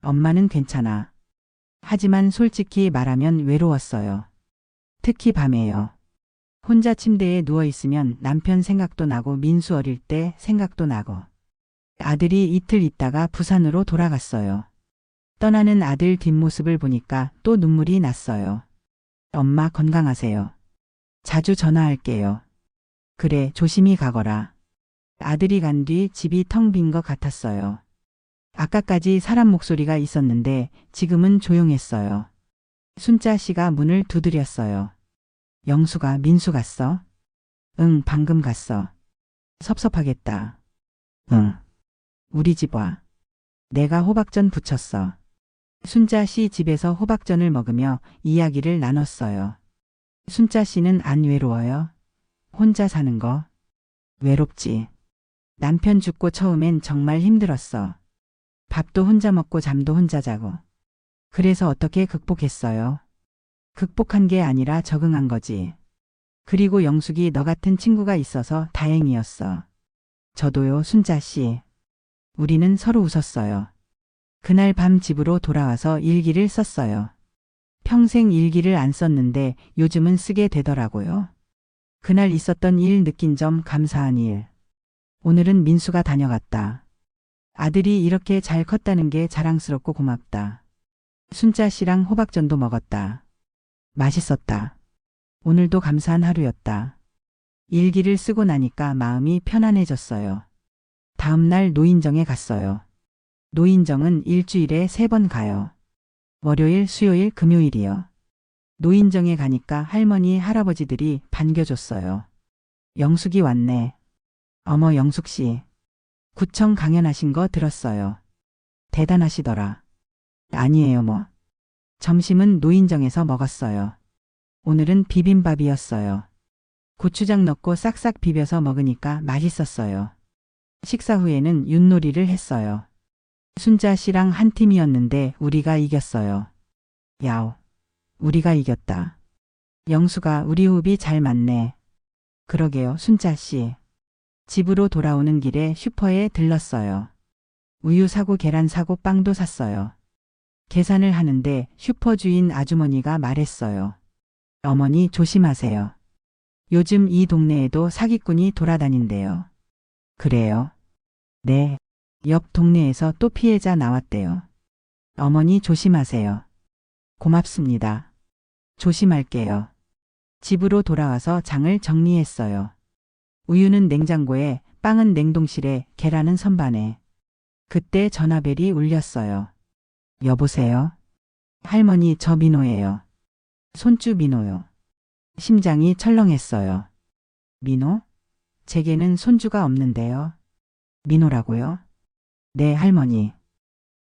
엄마는 괜찮아. 하지만 솔직히 말하면 외로웠어요. 특히 밤에요. 혼자 침대에 누워있으면 남편 생각도 나고 민수 어릴 때 생각도 나고. 아들이 이틀 있다가 부산으로 돌아갔어요. 떠나는 아들 뒷모습을 보니까 또 눈물이 났어요. 엄마 건강하세요. 자주 전화할게요. 그래, 조심히 가거라. 아들이 간 뒤 집이 텅 빈 것 같았어요. 아까까지 사람 목소리가 있었는데 지금은 조용했어요. 순자 씨가 문을 두드렸어요. 영수가 민수 갔어? 응, 방금 갔어. 섭섭하겠다. 응. 우리 집 와. 내가 호박전 부쳤어. 순자 씨 집에서 호박전을 먹으며 이야기를 나눴어요. 순자 씨는 안 외로워요? 혼자 사는 거? 외롭지. 남편 죽고 처음엔 정말 힘들었어. 밥도 혼자 먹고 잠도 혼자 자고. 그래서 어떻게 극복했어요? 극복한 게 아니라 적응한 거지. 그리고 영숙이 너 같은 친구가 있어서 다행이었어. 저도요, 순자 씨. 우리는 서로 웃었어요. 그날 밤 집으로 돌아와서 일기를 썼어요. 평생 일기를 안 썼는데 요즘은 쓰게 되더라고요. 그날 있었던 일, 느낀 점, 감사한 일. 오늘은 민수가 다녀갔다. 아들이 이렇게 잘 컸다는 게 자랑스럽고 고맙다. 순자 씨랑 호박전도 먹었다. 맛있었다. 오늘도 감사한 하루였다. 일기를 쓰고 나니까 마음이 편안해졌어요. 다음 날 노인정에 갔어요. 노인정은 일주일에 3번 가요. 월요일, 수요일, 금요일이요. 노인정에 가니까 할머니, 할아버지들이 반겨줬어요. 영숙이 왔네. 어머, 영숙 씨. 구청 강연하신 거 들었어요. 대단하시더라. 아니에요, 뭐. 점심은 노인정에서 먹었어요. 오늘은 비빔밥이었어요. 고추장 넣고 싹싹 비벼서 먹으니까 맛있었어요. 식사 후에는 윷놀이를 했어요. 순자 씨랑 한 팀이었는데 우리가 이겼어요. 야오. 우리가 이겼다. 영수가 우리 호흡이 잘 맞네. 그러게요, 순자 씨. 집으로 돌아오는 길에 슈퍼에 들렀어요. 우유 사고 계란 사고 빵도 샀어요. 계산을 하는데 슈퍼 주인 아주머니가 말했어요. 어머니 조심하세요. 요즘 이 동네에도 사기꾼이 돌아다닌대요. 그래요? 네. 옆 동네에서 또 피해자 나왔대요. 어머니 조심하세요. 고맙습니다. 조심할게요. 집으로 돌아와서 장을 정리했어요. 우유는 냉장고에, 빵은 냉동실에, 계란은 선반에. 그때 전화벨이 울렸어요. 여보세요? 할머니, 저 민호예요. 손주 민호요. 심장이 철렁했어요. 민호? 제게는 손주가 없는데요. 민호라고요? 네, 할머니.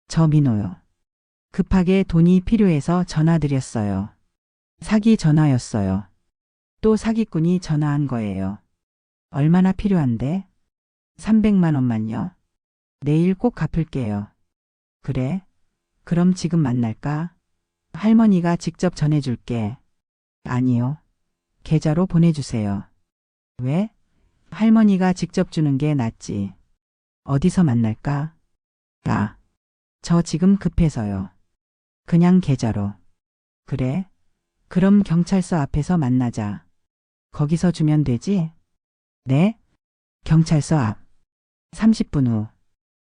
저 민호요. 급하게 돈이 필요해서 전화드렸어요. 사기 전화였어요. 또 사기꾼이 전화한 거예요. 얼마나 필요한데? 300만 원만요. 내일 꼭 갚을게요. 그래? 그럼 지금 만날까? 할머니가 직접 전해줄게. 아니요. 계좌로 보내주세요. 왜? 할머니가 직접 주는 게 낫지. 어디서 만날까? 아, 저 지금 급해서요. 그냥 계좌로. 그래? 그럼 경찰서 앞에서 만나자. 거기서 주면 되지? 네? 경찰서 앞. 30분 후.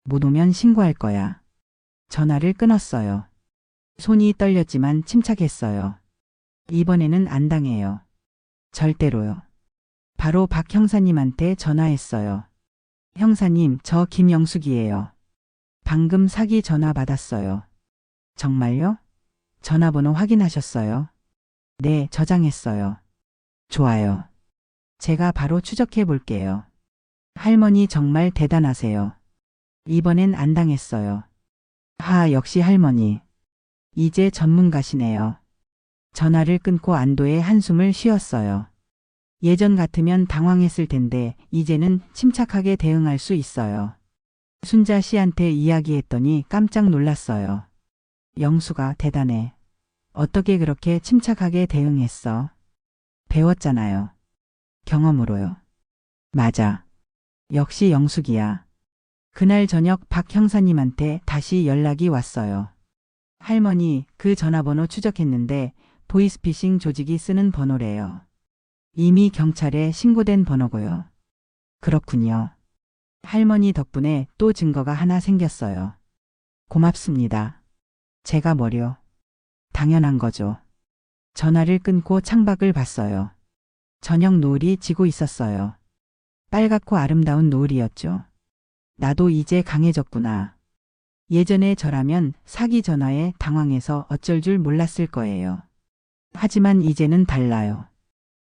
못 오면 신고할 거야. 전화를 끊었어요. 손이 떨렸지만 침착했어요. 이번에는 안 당해요. 절대로요. 바로 박 형사님한테 전화했어요. 형사님, 저 김영숙이에요. 방금 사기 전화 받았어요. 정말요? 전화번호 확인하셨어요? 네, 저장했어요. 좋아요. 제가 바로 추적해 볼게요. 할머니 정말 대단하세요. 이번엔 안 당했어요. 역시 할머니. 이제 전문가시네요. 전화를 끊고 안도의 한숨을 쉬었어요. 예전 같으면 당황했을 텐데 이제는 침착하게 대응할 수 있어요. 순자 씨한테 이야기했더니 깜짝 놀랐어요. 영수가 대단해. 어떻게 그렇게 침착하게 대응했어? 배웠잖아요. 경험으로요. 맞아. 역시 영숙이야. 그날 저녁 박 형사님한테 다시 연락이 왔어요. 할머니, 그 전화번호 추적했는데 보이스피싱 조직이 쓰는 번호래요. 이미 경찰에 신고된 번호고요. 그렇군요. 할머니 덕분에 또 증거가 하나 생겼어요. 고맙습니다. 제가 뭐려? 당연한 거죠. 전화를 끊고 창밖을 봤어요. 저녁 노을이 지고 있었어요. 빨갛고 아름다운 노을이었죠. 나도 이제 강해졌구나. 예전에 저라면 사기 전화에 당황해서 어쩔 줄 몰랐을 거예요. 하지만 이제는 달라요.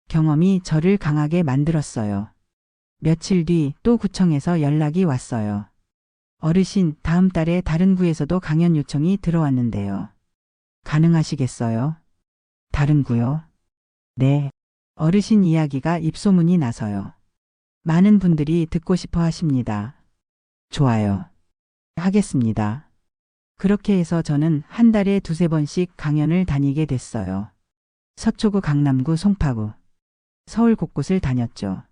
경험이 저를 강하게 만들었어요. 며칠 뒤 또 구청에서 연락이 왔어요. 어르신, 다음 달에 다른 구에서도 강연 요청이 들어왔는데요. 가능하시겠어요? 다른 구요? 네. 어르신 이야기가 입소문이 나서요. 많은 분들이 듣고 싶어 하십니다. 좋아요. 하겠습니다. 그렇게 해서 저는 한 달에 두세 번씩 강연을 다니게 됐어요. 서초구, 강남구, 송파구, 서울 곳곳을 다녔죠.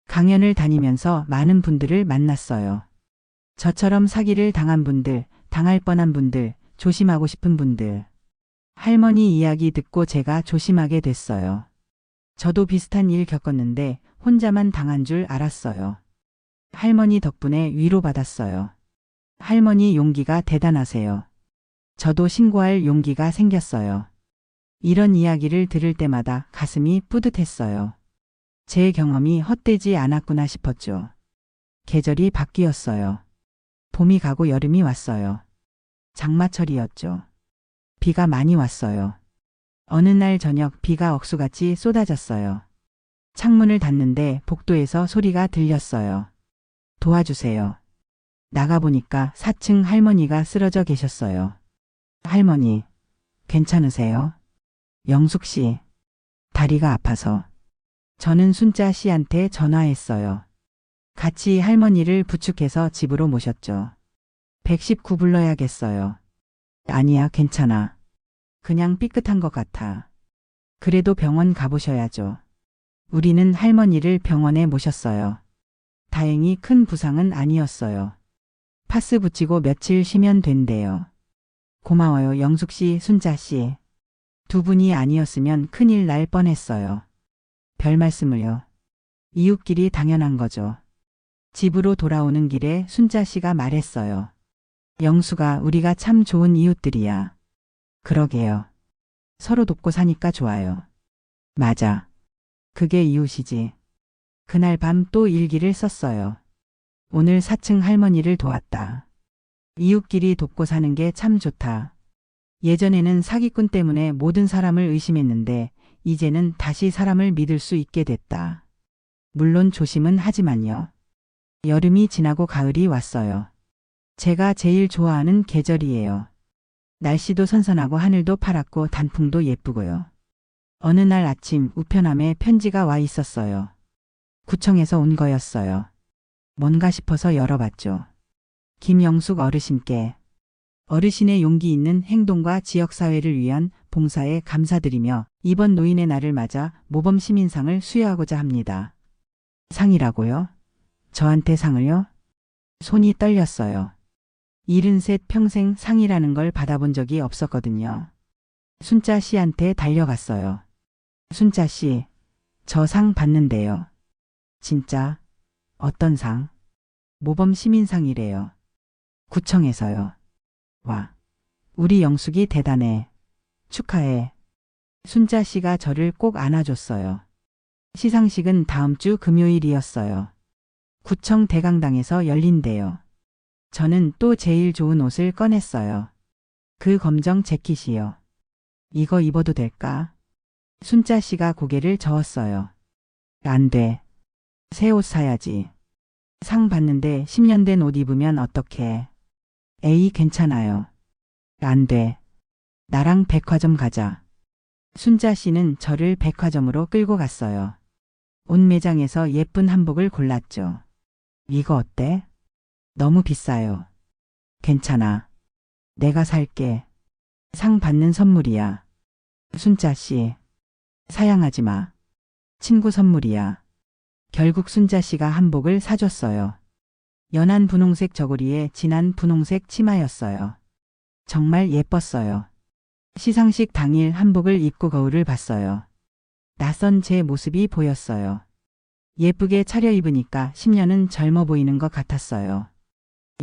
강연을 다니면서 많은 분들을 만났어요. 저처럼 사기를 당한 분들, 당할 뻔한 분들, 조심하고 싶은 분들. 할머니 이야기 듣고 제가 조심하게 됐어요. 저도 비슷한 일 겪었는데 혼자만 당한 줄 알았어요. 할머니 덕분에 위로받았어요. 할머니 용기가 대단하세요. 저도 신고할 용기가 생겼어요. 이런 이야기를 들을 때마다 가슴이 뿌듯했어요. 제 경험이 헛되지 않았구나 싶었죠. 계절이 바뀌었어요. 봄이 가고 여름이 왔어요. 장마철이었죠. 비가 많이 왔어요. 어느 날 저녁 비가 억수같이 쏟아졌어요. 창문을 닫는데 복도에서 소리가 들렸어요. 도와주세요. 나가보니까 4층 할머니가 쓰러져 계셨어요. 할머니, 괜찮으세요? 영숙 씨, 다리가 아파서. 저는 순자 씨한테 전화했어요. 같이 할머니를 부축해서 집으로 모셨죠. 119 불러야겠어요. 아니야, 괜찮아. 그냥 삐끗한 것 같아. 그래도 병원 가보셔야죠. 우리는 할머니를 병원에 모셨어요. 다행히 큰 부상은 아니었어요. 파스 붙이고 며칠 쉬면 된대요. 고마워요, 영숙 씨, 순자 씨. 두 분이 아니었으면 큰일 날 뻔했어요. 별 말씀을요. 이웃끼리 당연한 거죠. 집으로 돌아오는 길에 순자 씨가 말했어요. 영수가 우리가 참 좋은 이웃들이야. 그러게요. 서로 돕고 사니까 좋아요. 맞아. 그게 이웃이지. 그날 밤 또 일기를 썼어요. 오늘 4층 할머니를 도왔다. 이웃끼리 돕고 사는 게 참 좋다. 예전에는 사기꾼 때문에 모든 사람을 의심했는데 이제는 다시 사람을 믿을 수 있게 됐다. 물론 조심은 하지만요. 여름이 지나고 가을이 왔어요. 제가 제일 좋아하는 계절이에요. 날씨도 선선하고 하늘도 파랗고 단풍도 예쁘고요. 어느 날 아침 우편함에 편지가 와 있었어요. 구청에서 온 거였어요. 뭔가 싶어서 열어봤죠. 김영숙 어르신께 어르신의 용기 있는 행동과 지역사회를 위한 봉사에 감사드리며 이번 노인의 날을 맞아 모범시민상을 수여하고자 합니다. 상이라고요? 저한테 상을요? 손이 떨렸어요. 73 평생 상이라는 걸 받아본 적이 없었거든요. 순자 씨한테 달려갔어요. 순자 씨, 저 상 받는데요. 진짜? 어떤 상? 모범 시민상이래요. 구청에서요. 와, 우리 영숙이 대단해. 축하해. 순자 씨가 저를 꼭 안아줬어요. 시상식은 다음 주 금요일이었어요. 구청 대강당에서 열린대요. 저는 또 제일 좋은 옷을 꺼냈어요. 그 검정 재킷이요. 이거 입어도 될까? 순자 씨가 고개를 저었어요. 안 돼. 새 옷 사야지. 상 받는데 10년 된 옷 입으면 어떡해. 에이, 괜찮아요. 안 돼. 나랑 백화점 가자. 순자 씨는 저를 백화점으로 끌고 갔어요. 옷 매장에서 예쁜 한복을 골랐죠. 이거 어때? 너무 비싸요. 괜찮아. 내가 살게. 상 받는 선물이야. 순자 씨. 사양하지 마. 친구 선물이야. 결국 순자 씨가 한복을 사줬어요. 연한 분홍색 저고리에 진한 분홍색 치마였어요. 정말 예뻤어요. 시상식 당일 한복을 입고 거울을 봤어요. 낯선 제 모습이 보였어요. 예쁘게 차려입으니까 10년은 젊어 보이는 것 같았어요.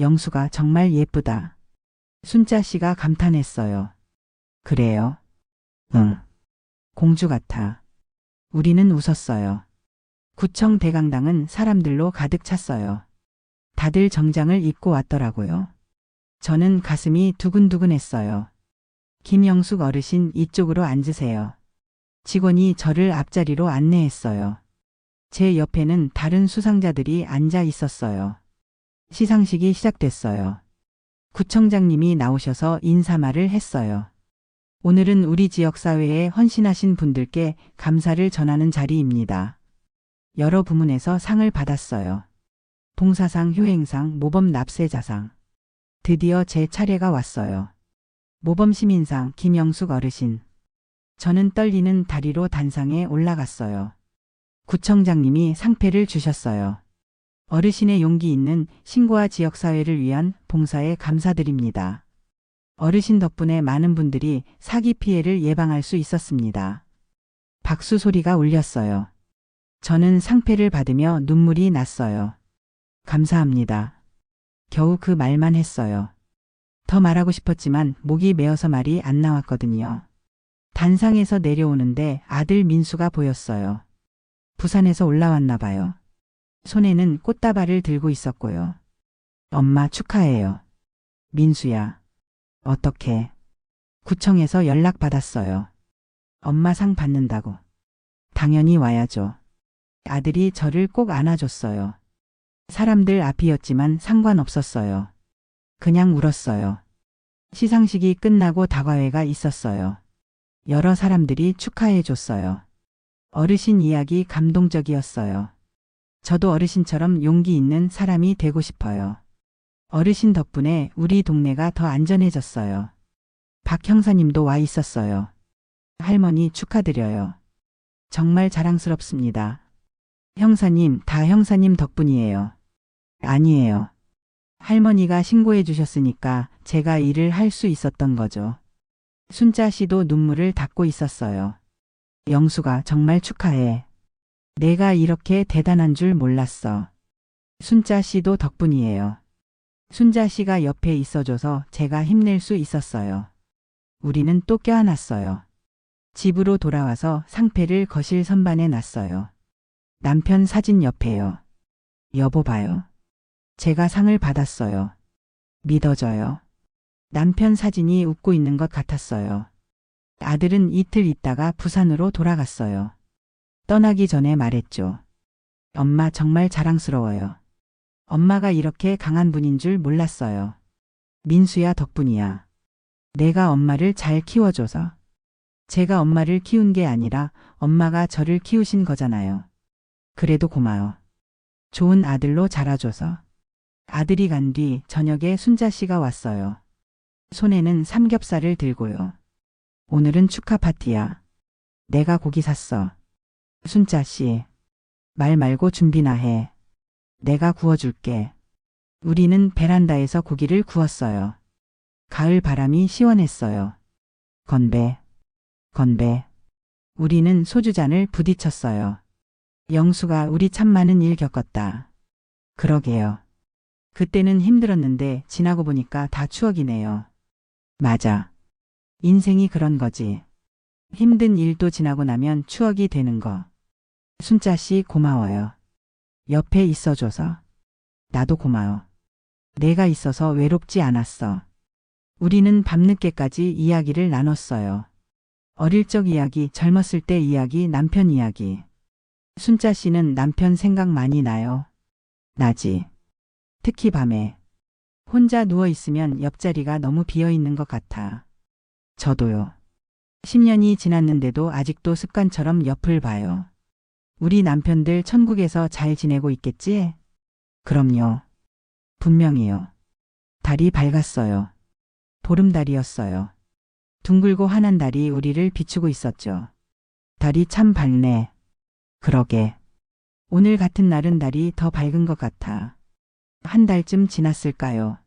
영수가 정말 예쁘다. 순자 씨가 감탄했어요. 그래요? 응. 공주 같아. 우리는 웃었어요. 구청 대강당은 사람들로 가득 찼어요. 다들 정장을 입고 왔더라고요. 저는 가슴이 두근두근했어요. 김영숙 어르신 이쪽으로 앉으세요. 직원이 저를 앞자리로 안내했어요. 제 옆에는 다른 수상자들이 앉아 있었어요. 시상식이 시작됐어요. 구청장님이 나오셔서 인사말을 했어요. 오늘은 우리 지역사회에 헌신하신 분들께 감사를 전하는 자리입니다. 여러 부문에서 상을 받았어요. 봉사상, 효행상, 모범 납세자상. 드디어 제 차례가 왔어요. 모범 시민상 김영숙 어르신. 저는 떨리는 다리로 단상에 올라갔어요. 구청장님이 상패를 주셨어요. 어르신의 용기 있는 신고와 지역사회를 위한 봉사에 감사드립니다. 어르신 덕분에 많은 분들이 사기 피해를 예방할 수 있었습니다. 박수 소리가 울렸어요. 저는 상패를 받으며 눈물이 났어요. 감사합니다. 겨우 그 말만 했어요. 더 말하고 싶었지만 목이 메어서 말이 안 나왔거든요. 단상에서 내려오는데 아들 민수가 보였어요. 부산에서 올라왔나 봐요. 손에는 꽃다발을 들고 있었고요. 엄마 축하해요. 민수야. 어떻게? 구청에서 연락받았어요. 엄마 상 받는다고. 당연히 와야죠. 아들이 저를 꼭 안아줬어요. 사람들 앞이었지만 상관없었어요. 그냥 울었어요. 시상식이 끝나고 다과회가 있었어요. 여러 사람들이 축하해줬어요. 어르신 이야기 감동적이었어요. 저도 어르신처럼 용기 있는 사람이 되고 싶어요. 어르신 덕분에 우리 동네가 더 안전해졌어요. 박 형사님도 와 있었어요. 할머니 축하드려요. 정말 자랑스럽습니다. 형사님, 다 형사님 덕분이에요. 아니에요. 할머니가 신고해 주셨으니까 제가 일을 할 수 있었던 거죠. 순자 씨도 눈물을 닦고 있었어요. 영수가 정말 축하해. 내가 이렇게 대단한 줄 몰랐어. 순자 씨도 덕분이에요. 순자 씨가 옆에 있어줘서 제가 힘낼 수 있었어요. 우리는 또 껴안았어요. 집으로 돌아와서 상패를 거실 선반에 놨어요. 남편 사진 옆에요. 여보 봐요. 제가 상을 받았어요. 믿어져요. 남편 사진이 웃고 있는 것 같았어요. 아들은 이틀 있다가 부산으로 돌아갔어요. 떠나기 전에 말했죠. 엄마 정말 자랑스러워요. 엄마가 이렇게 강한 분인 줄 몰랐어요. 민수야 덕분이야. 내가 엄마를 잘 키워줘서. 제가 엄마를 키운 게 아니라 엄마가 저를 키우신 거잖아요. 그래도 고마워. 좋은 아들로 자라줘서. 아들이 간 뒤 저녁에 순자 씨가 왔어요. 손에는 삼겹살을 들고요. 오늘은 축하 파티야. 내가 고기 샀어. 순자 씨. 말 말고 준비나 해. 내가 구워줄게. 우리는 베란다에서 고기를 구웠어요. 가을 바람이 시원했어요. 건배. 건배. 우리는 소주잔을 부딪혔어요. 영수가 우리 참 많은 일 겪었다. 그러게요. 그때는 힘들었는데 지나고 보니까 다 추억이네요. 맞아. 인생이 그런 거지. 힘든 일도 지나고 나면 추억이 되는 거. 순자 씨 고마워요. 옆에 있어줘서. 나도 고마워. 내가 있어서 외롭지 않았어. 우리는 밤늦게까지 이야기를 나눴어요. 어릴 적 이야기, 젊었을 때 이야기, 남편 이야기. 순자 씨는 남편 생각 많이 나요. 나지. 특히 밤에. 혼자 누워있으면 옆자리가 너무 비어있는 것 같아. 저도요. 10년이 지났는데도 아직도 습관처럼 옆을 봐요. 우리 남편들 천국에서 잘 지내고 있겠지? 그럼요. 분명히요. 달이 밝았어요. 보름달이었어요. 둥글고 환한 달이 우리를 비추고 있었죠. 달이 참 밝네. 그러게. 오늘 같은 날은 달이 더 밝은 것 같아. 한 달쯤 지났을까요?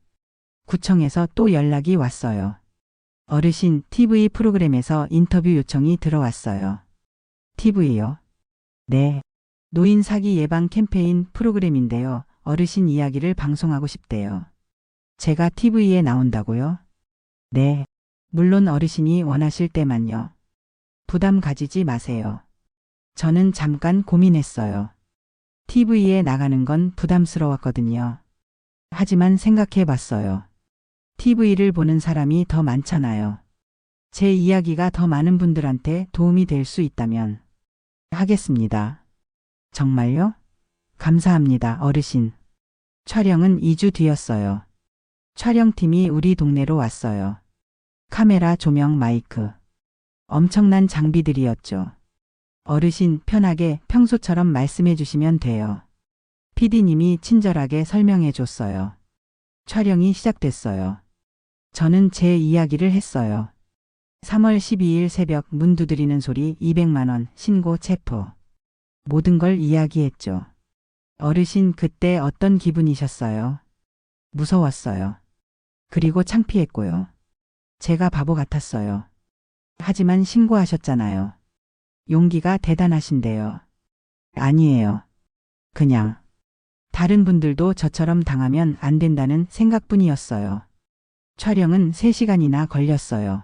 구청에서 또 연락이 왔어요. 어르신 TV 프로그램에서 인터뷰 요청이 들어왔어요. TV요? 네. 노인 사기 예방 캠페인 프로그램인데요. 어르신 이야기를 방송하고 싶대요. 제가 TV에 나온다고요? 네. 물론 어르신이 원하실 때만요. 부담 가지지 마세요. 저는 잠깐 고민했어요. TV에 나가는 건 부담스러웠거든요. 하지만 생각해 봤어요. TV를 보는 사람이 더 많잖아요. 제 이야기가 더 많은 분들한테 도움이 될 수 있다면 하겠습니다. 정말요? 감사합니다, 어르신. 촬영은 2주 뒤였어요. 촬영팀이 우리 동네로 왔어요. 카메라, 조명, 마이크. 엄청난 장비들이었죠. 어르신 편하게 평소처럼 말씀해 주시면 돼요. PD님이 친절하게 설명해 줬어요. 촬영이 시작됐어요. 저는 제 이야기를 했어요. 3월 12일 새벽 문 두드리는 소리 200만 원 신고 체포. 모든 걸 이야기했죠. 어르신 그때 어떤 기분이셨어요? 무서웠어요. 그리고 창피했고요. 제가 바보 같았어요. 하지만 신고하셨잖아요. 용기가 대단하신데요. 아니에요. 그냥 다른 분들도 저처럼 당하면 안 된다는 생각뿐이었어요. 촬영은 3시간이나 걸렸어요.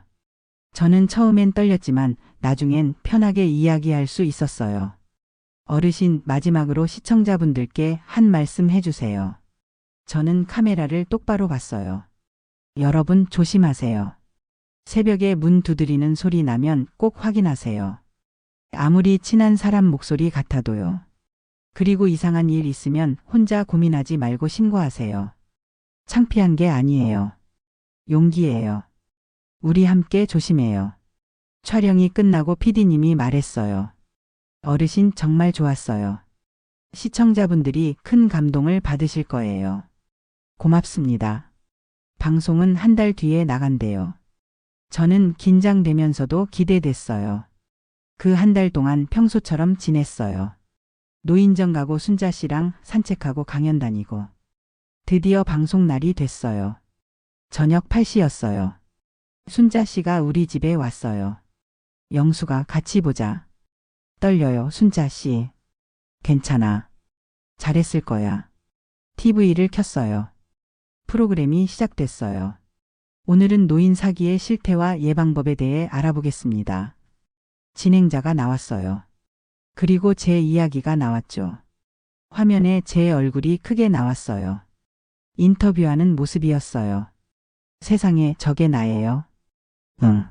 저는 처음엔 떨렸지만 나중엔 편하게 이야기할 수 있었어요. 어르신 마지막으로 시청자분들께 한 말씀 해주세요. 저는 카메라를 똑바로 봤어요. 여러분 조심하세요. 새벽에 문 두드리는 소리 나면 꼭 확인하세요. 아무리 친한 사람 목소리 같아도요. 그리고 이상한 일 있으면 혼자 고민하지 말고 신고하세요. 창피한 게 아니에요. 용기예요. 우리 함께 조심해요. 촬영이 끝나고 PD님이 말했어요. 어르신 정말 좋았어요. 시청자분들이 큰 감동을 받으실 거예요. 고맙습니다. 방송은 한 달 뒤에 나간대요. 저는 긴장되면서도 기대됐어요. 그 한 달 동안 평소처럼 지냈어요. 노인정 가고 순자 씨랑 산책하고 강연 다니고. 드디어 방송 날이 됐어요. 저녁 8시였어요. 순자 씨가 우리 집에 왔어요. 영수가 같이 보자. 떨려요, 순자 씨. 괜찮아. 잘했을 거야. TV를 켰어요. 프로그램이 시작됐어요. 오늘은 노인 사기의 실태와 예방법에 대해 알아보겠습니다. 진행자가 나왔어요. 그리고 제 이야기가 나왔죠. 화면에 제 얼굴이 크게 나왔어요. 인터뷰하는 모습이었어요. 세상에 저게 나예요? 응.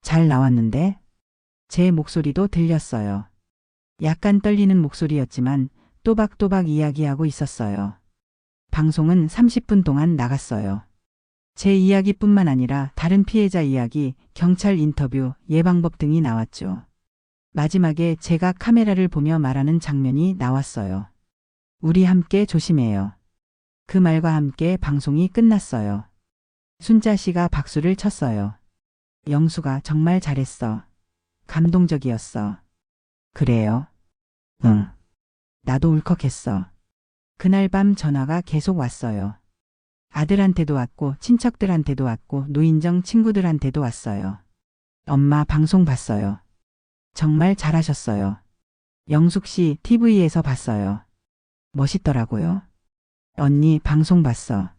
잘 나왔는데? 제 목소리도 들렸어요. 약간 떨리는 목소리였지만 또박또박 이야기하고 있었어요. 방송은 30분 동안 나갔어요. 제 이야기뿐만 아니라 다른 피해자 이야기, 경찰 인터뷰, 예방법 등이 나왔죠. 마지막에 제가 카메라를 보며 말하는 장면이 나왔어요. 우리 함께 조심해요. 그 말과 함께 방송이 끝났어요. 순자 씨가 박수를 쳤어요. 영수가 정말 잘했어. 감동적이었어. 그래요? 응. 나도 울컥했어. 그날 밤 전화가 계속 왔어요. 아들한테도 왔고 친척들한테도 왔고 노인정 친구들한테도 왔어요. 엄마 방송 봤어요. 정말 잘하셨어요. 영숙 씨 TV에서 봤어요. 멋있더라고요. 언니 방송 봤어.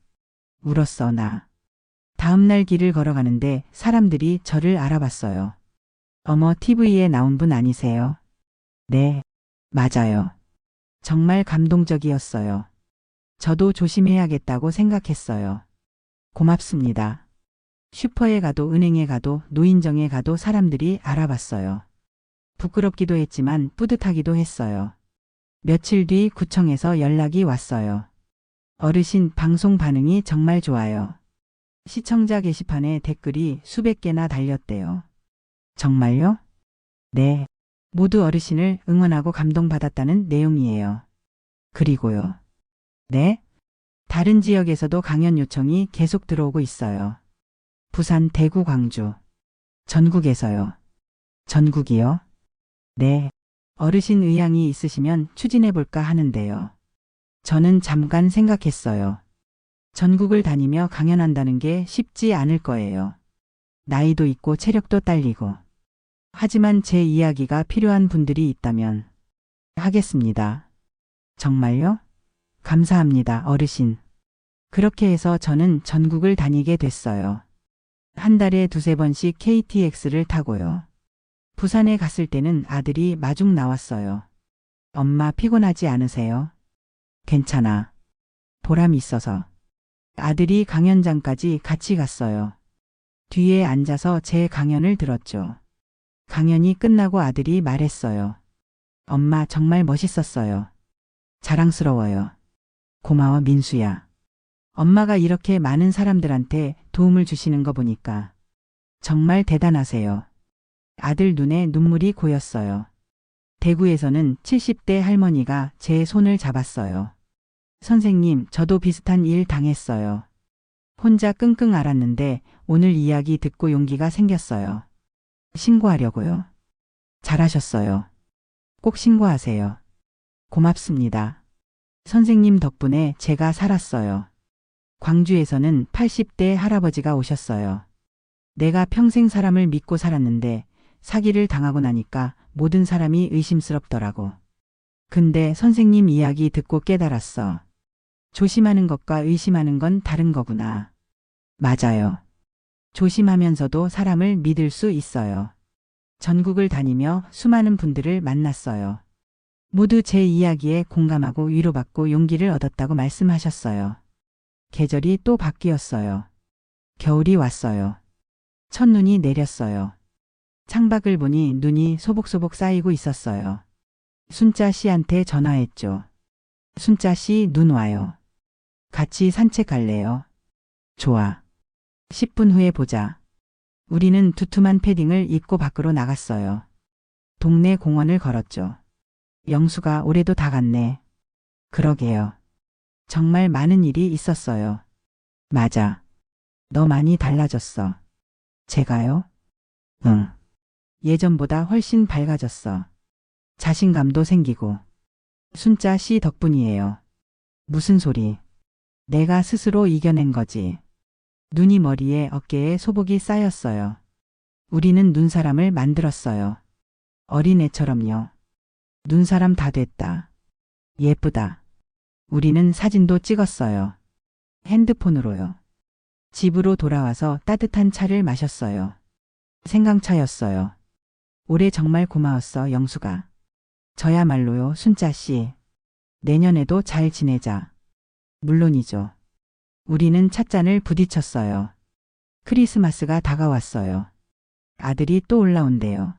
울었어, 나. 다음날 길을 걸어가는데 사람들이 저를 알아봤어요. 어머, TV에 나온 분 아니세요? 네, 맞아요. 정말 감동적이었어요. 저도 조심해야겠다고 생각했어요. 고맙습니다. 슈퍼에 가도 은행에 가도 노인정에 가도 사람들이 알아봤어요. 부끄럽기도 했지만 뿌듯하기도 했어요. 며칠 뒤 구청에서 연락이 왔어요. 어르신 방송 반응이 정말 좋아요. 시청자 게시판에 댓글이 수백 개나 달렸대요. 정말요? 네. 모두 어르신을 응원하고 감동받았다는 내용이에요. 그리고요. 네? 다른 지역에서도 강연 요청이 계속 들어오고 있어요. 부산, 대구, 광주. 전국에서요. 전국이요? 네. 어르신 의향이 있으시면 추진해볼까 하는데요. 저는 잠깐 생각했어요. 전국을 다니며 강연한다는 게 쉽지 않을 거예요. 나이도 있고 체력도 딸리고. 하지만 제 이야기가 필요한 분들이 있다면 하겠습니다. 정말요? 감사합니다, 어르신. 그렇게 해서 저는 전국을 다니게 됐어요. 한 달에 두세 번씩 KTX를 타고요. 부산에 갔을 때는 아들이 마중 나왔어요. 엄마 피곤하지 않으세요? 괜찮아. 보람이 있어서. 아들이 강연장까지 같이 갔어요. 뒤에 앉아서 제 강연을 들었죠. 강연이 끝나고 아들이 말했어요. 엄마 정말 멋있었어요. 자랑스러워요. 고마워, 민수야. 엄마가 이렇게 많은 사람들한테 도움을 주시는 거 보니까 정말 대단하세요. 아들 눈에 눈물이 고였어요. 대구에서는 70대 할머니가 제 손을 잡았어요. 선생님, 저도 비슷한 일 당했어요. 혼자 끙끙 앓았는데 오늘 이야기 듣고 용기가 생겼어요. 신고하려고요. 잘하셨어요. 꼭 신고하세요. 고맙습니다. 선생님 덕분에 제가 살았어요. 광주에서는 80대 할아버지가 오셨어요. 내가 평생 사람을 믿고 살았는데 사기를 당하고 나니까 모든 사람이 의심스럽더라고. 근데 선생님 이야기 듣고 깨달았어. 조심하는 것과 의심하는 건 다른 거구나. 맞아요. 조심하면서도 사람을 믿을 수 있어요. 전국을 다니며 수많은 분들을 만났어요. 모두 제 이야기에 공감하고 위로받고 용기를 얻었다고 말씀하셨어요. 계절이 또 바뀌었어요. 겨울이 왔어요. 첫눈이 내렸어요. 창밖을 보니 눈이 소복소복 쌓이고 있었어요. 순자 씨한테 전화했죠. 순자 씨, 눈 와요. 같이 산책 갈래요? 좋아. 10분 후에 보자. 우리는 두툼한 패딩을 입고 밖으로 나갔어요. 동네 공원을 걸었죠. 영수가 올해도 다 갔네. 그러게요. 정말 많은 일이 있었어요. 맞아. 너 많이 달라졌어. 제가요? 응. 예전보다 훨씬 밝아졌어. 자신감도 생기고. 순자 씨 덕분이에요. 무슨 소리? 내가 스스로 이겨낸 거지. 눈이 머리에 어깨에 소복이 쌓였어요. 우리는 눈사람을 만들었어요. 어린애처럼요. 눈사람 다 됐다. 예쁘다. 우리는 사진도 찍었어요. 핸드폰으로요. 집으로 돌아와서 따뜻한 차를 마셨어요. 생강차였어요. 올해 정말 고마웠어, 영수가. 저야말로요, 순자 씨. 내년에도 잘 지내자. 물론이죠. 우리는 찻잔을 부딪혔어요. 크리스마스가 다가왔어요. 아들이 또 올라온대요.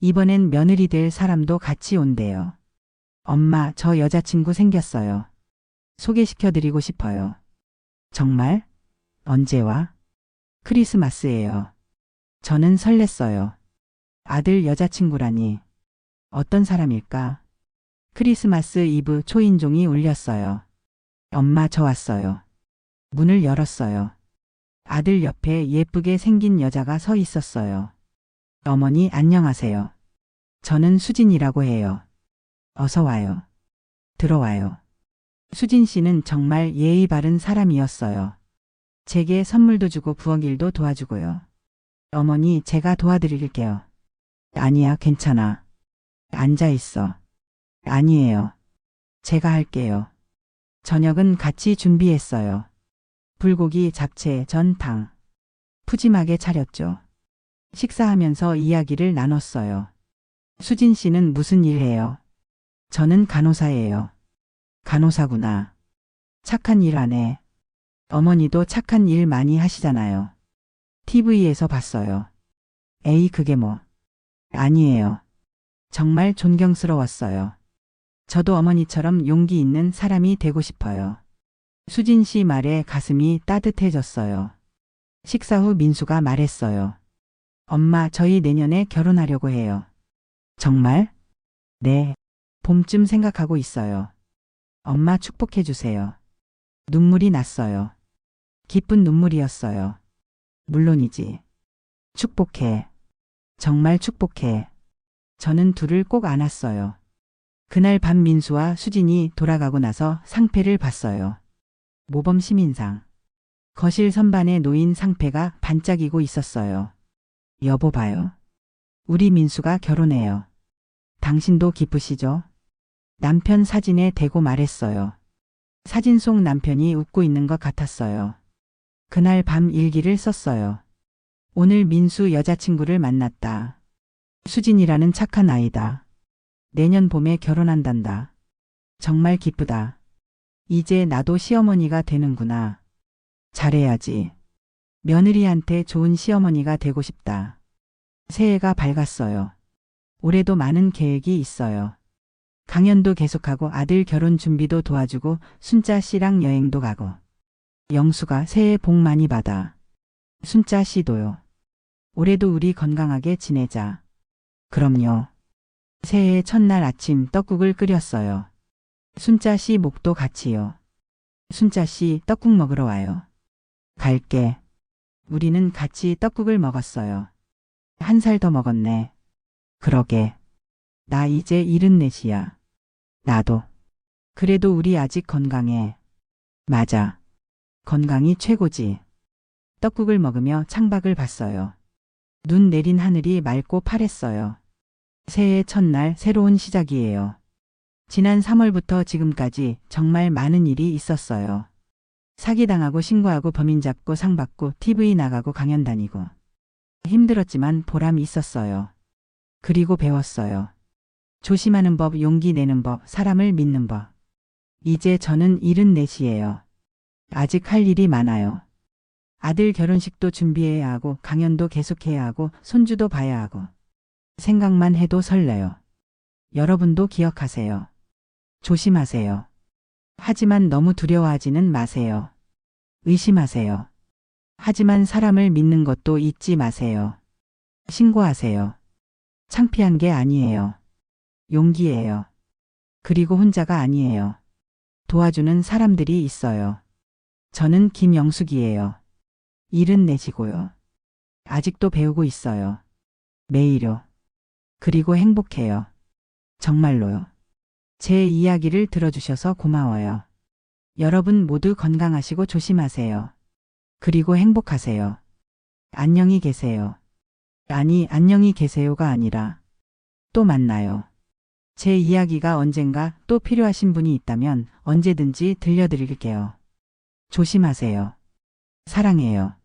이번엔 며느리 될 사람도 같이 온대요. 엄마, 저 여자친구 생겼어요. 소개시켜드리고 싶어요. 정말? 언제 와? 크리스마스예요. 저는 설렜어요. 아들 여자친구라니. 어떤 사람일까? 크리스마스 이브 초인종이 울렸어요. 엄마, 저 왔어요. 문을 열었어요. 아들 옆에 예쁘게 생긴 여자가 서 있었어요. 어머니, 안녕하세요. 저는 수진이라고 해요. 어서 와요. 들어와요. 수진 씨는 정말 예의 바른 사람이었어요. 제게 선물도 주고 부엌 일도 도와주고요. 어머니, 제가 도와드릴게요. 아니야, 괜찮아. 앉아 있어. 아니에요. 제가 할게요. 저녁은 같이 준비했어요. 불고기, 잡채, 전탕. 푸짐하게 차렸죠. 식사하면서 이야기를 나눴어요. 수진 씨는 무슨 일 해요? 저는 간호사예요. 간호사구나. 착한 일 하네. 어머니도 착한 일 많이 하시잖아요. TV에서 봤어요. 에이, 그게 뭐. 아니에요. 정말 존경스러웠어요. 저도 어머니처럼 용기 있는 사람이 되고 싶어요. 수진 씨 말에 가슴이 따뜻해졌어요. 식사 후 민수가 말했어요. 엄마, 저희 내년에 결혼하려고 해요. 정말? 네. 봄쯤 생각하고 있어요. 엄마 축복해 주세요. 눈물이 났어요. 기쁜 눈물이었어요. 물론이지. 축복해. 정말 축복해. 저는 둘을 꼭 안았어요. 그날 밤 민수와 수진이 돌아가고 나서 상패를 봤어요. 모범 시민상. 거실 선반에 놓인 상패가 반짝이고 있었어요. 여보 봐요. 우리 민수가 결혼해요. 당신도 기쁘시죠? 남편 사진에 대고 말했어요. 사진 속 남편이 웃고 있는 것 같았어요. 그날 밤 일기를 썼어요. 오늘 민수 여자친구를 만났다. 수진이라는 착한 아이다. 내년 봄에 결혼한단다. 정말 기쁘다. 이제 나도 시어머니가 되는구나. 잘해야지. 며느리한테 좋은 시어머니가 되고 싶다. 새해가 밝았어요. 올해도 많은 계획이 있어요. 강연도 계속하고 아들 결혼 준비도 도와주고 순자 씨랑 여행도 가고. 영수가 새해 복 많이 받아. 순자 씨도요. 올해도 우리 건강하게 지내자. 그럼요. 새해 첫날 아침 떡국을 끓였어요. 순자 씨 목도 같이요. 순자 씨 떡국 먹으러 와요. 갈게. 우리는 같이 떡국을 먹었어요. 1살 더 먹었네. 그러게. 나 이제 74이야. 나도. 그래도 우리 아직 건강해. 맞아. 건강이 최고지. 떡국을 먹으며 창밖을 봤어요. 눈 내린 하늘이 맑고 파랬어요. 새해 첫날 새로운 시작이에요. 지난 3월부터 지금까지 정말 많은 일이 있었어요. 사기당하고 신고하고 범인 잡고 상 받고 TV 나가고 강연 다니고. 힘들었지만 보람이 있었어요. 그리고 배웠어요. 조심하는 법, 용기 내는 법, 사람을 믿는 법. 이제 저는 74이에요. 아직 할 일이 많아요. 아들 결혼식도 준비해야 하고 강연도 계속해야 하고 손주도 봐야 하고. 생각만 해도 설레요. 여러분도 기억하세요. 조심하세요. 하지만 너무 두려워하지는 마세요. 의심하세요. 하지만 사람을 믿는 것도 잊지 마세요. 신고하세요. 창피한 게 아니에요. 용기예요. 그리고 혼자가 아니에요. 도와주는 사람들이 있어요. 저는 김영숙이에요. 74이고요. 아직도 배우고 있어요. 매일요. 그리고 행복해요. 정말로요. 제 이야기를 들어주셔서 고마워요. 여러분 모두 건강하시고 조심하세요. 그리고 행복하세요. 안녕히 계세요. 아니, 안녕히 계세요가 아니라 또 만나요. 제 이야기가 언젠가 또 필요하신 분이 있다면 언제든지 들려드릴게요. 조심하세요. 사랑해요.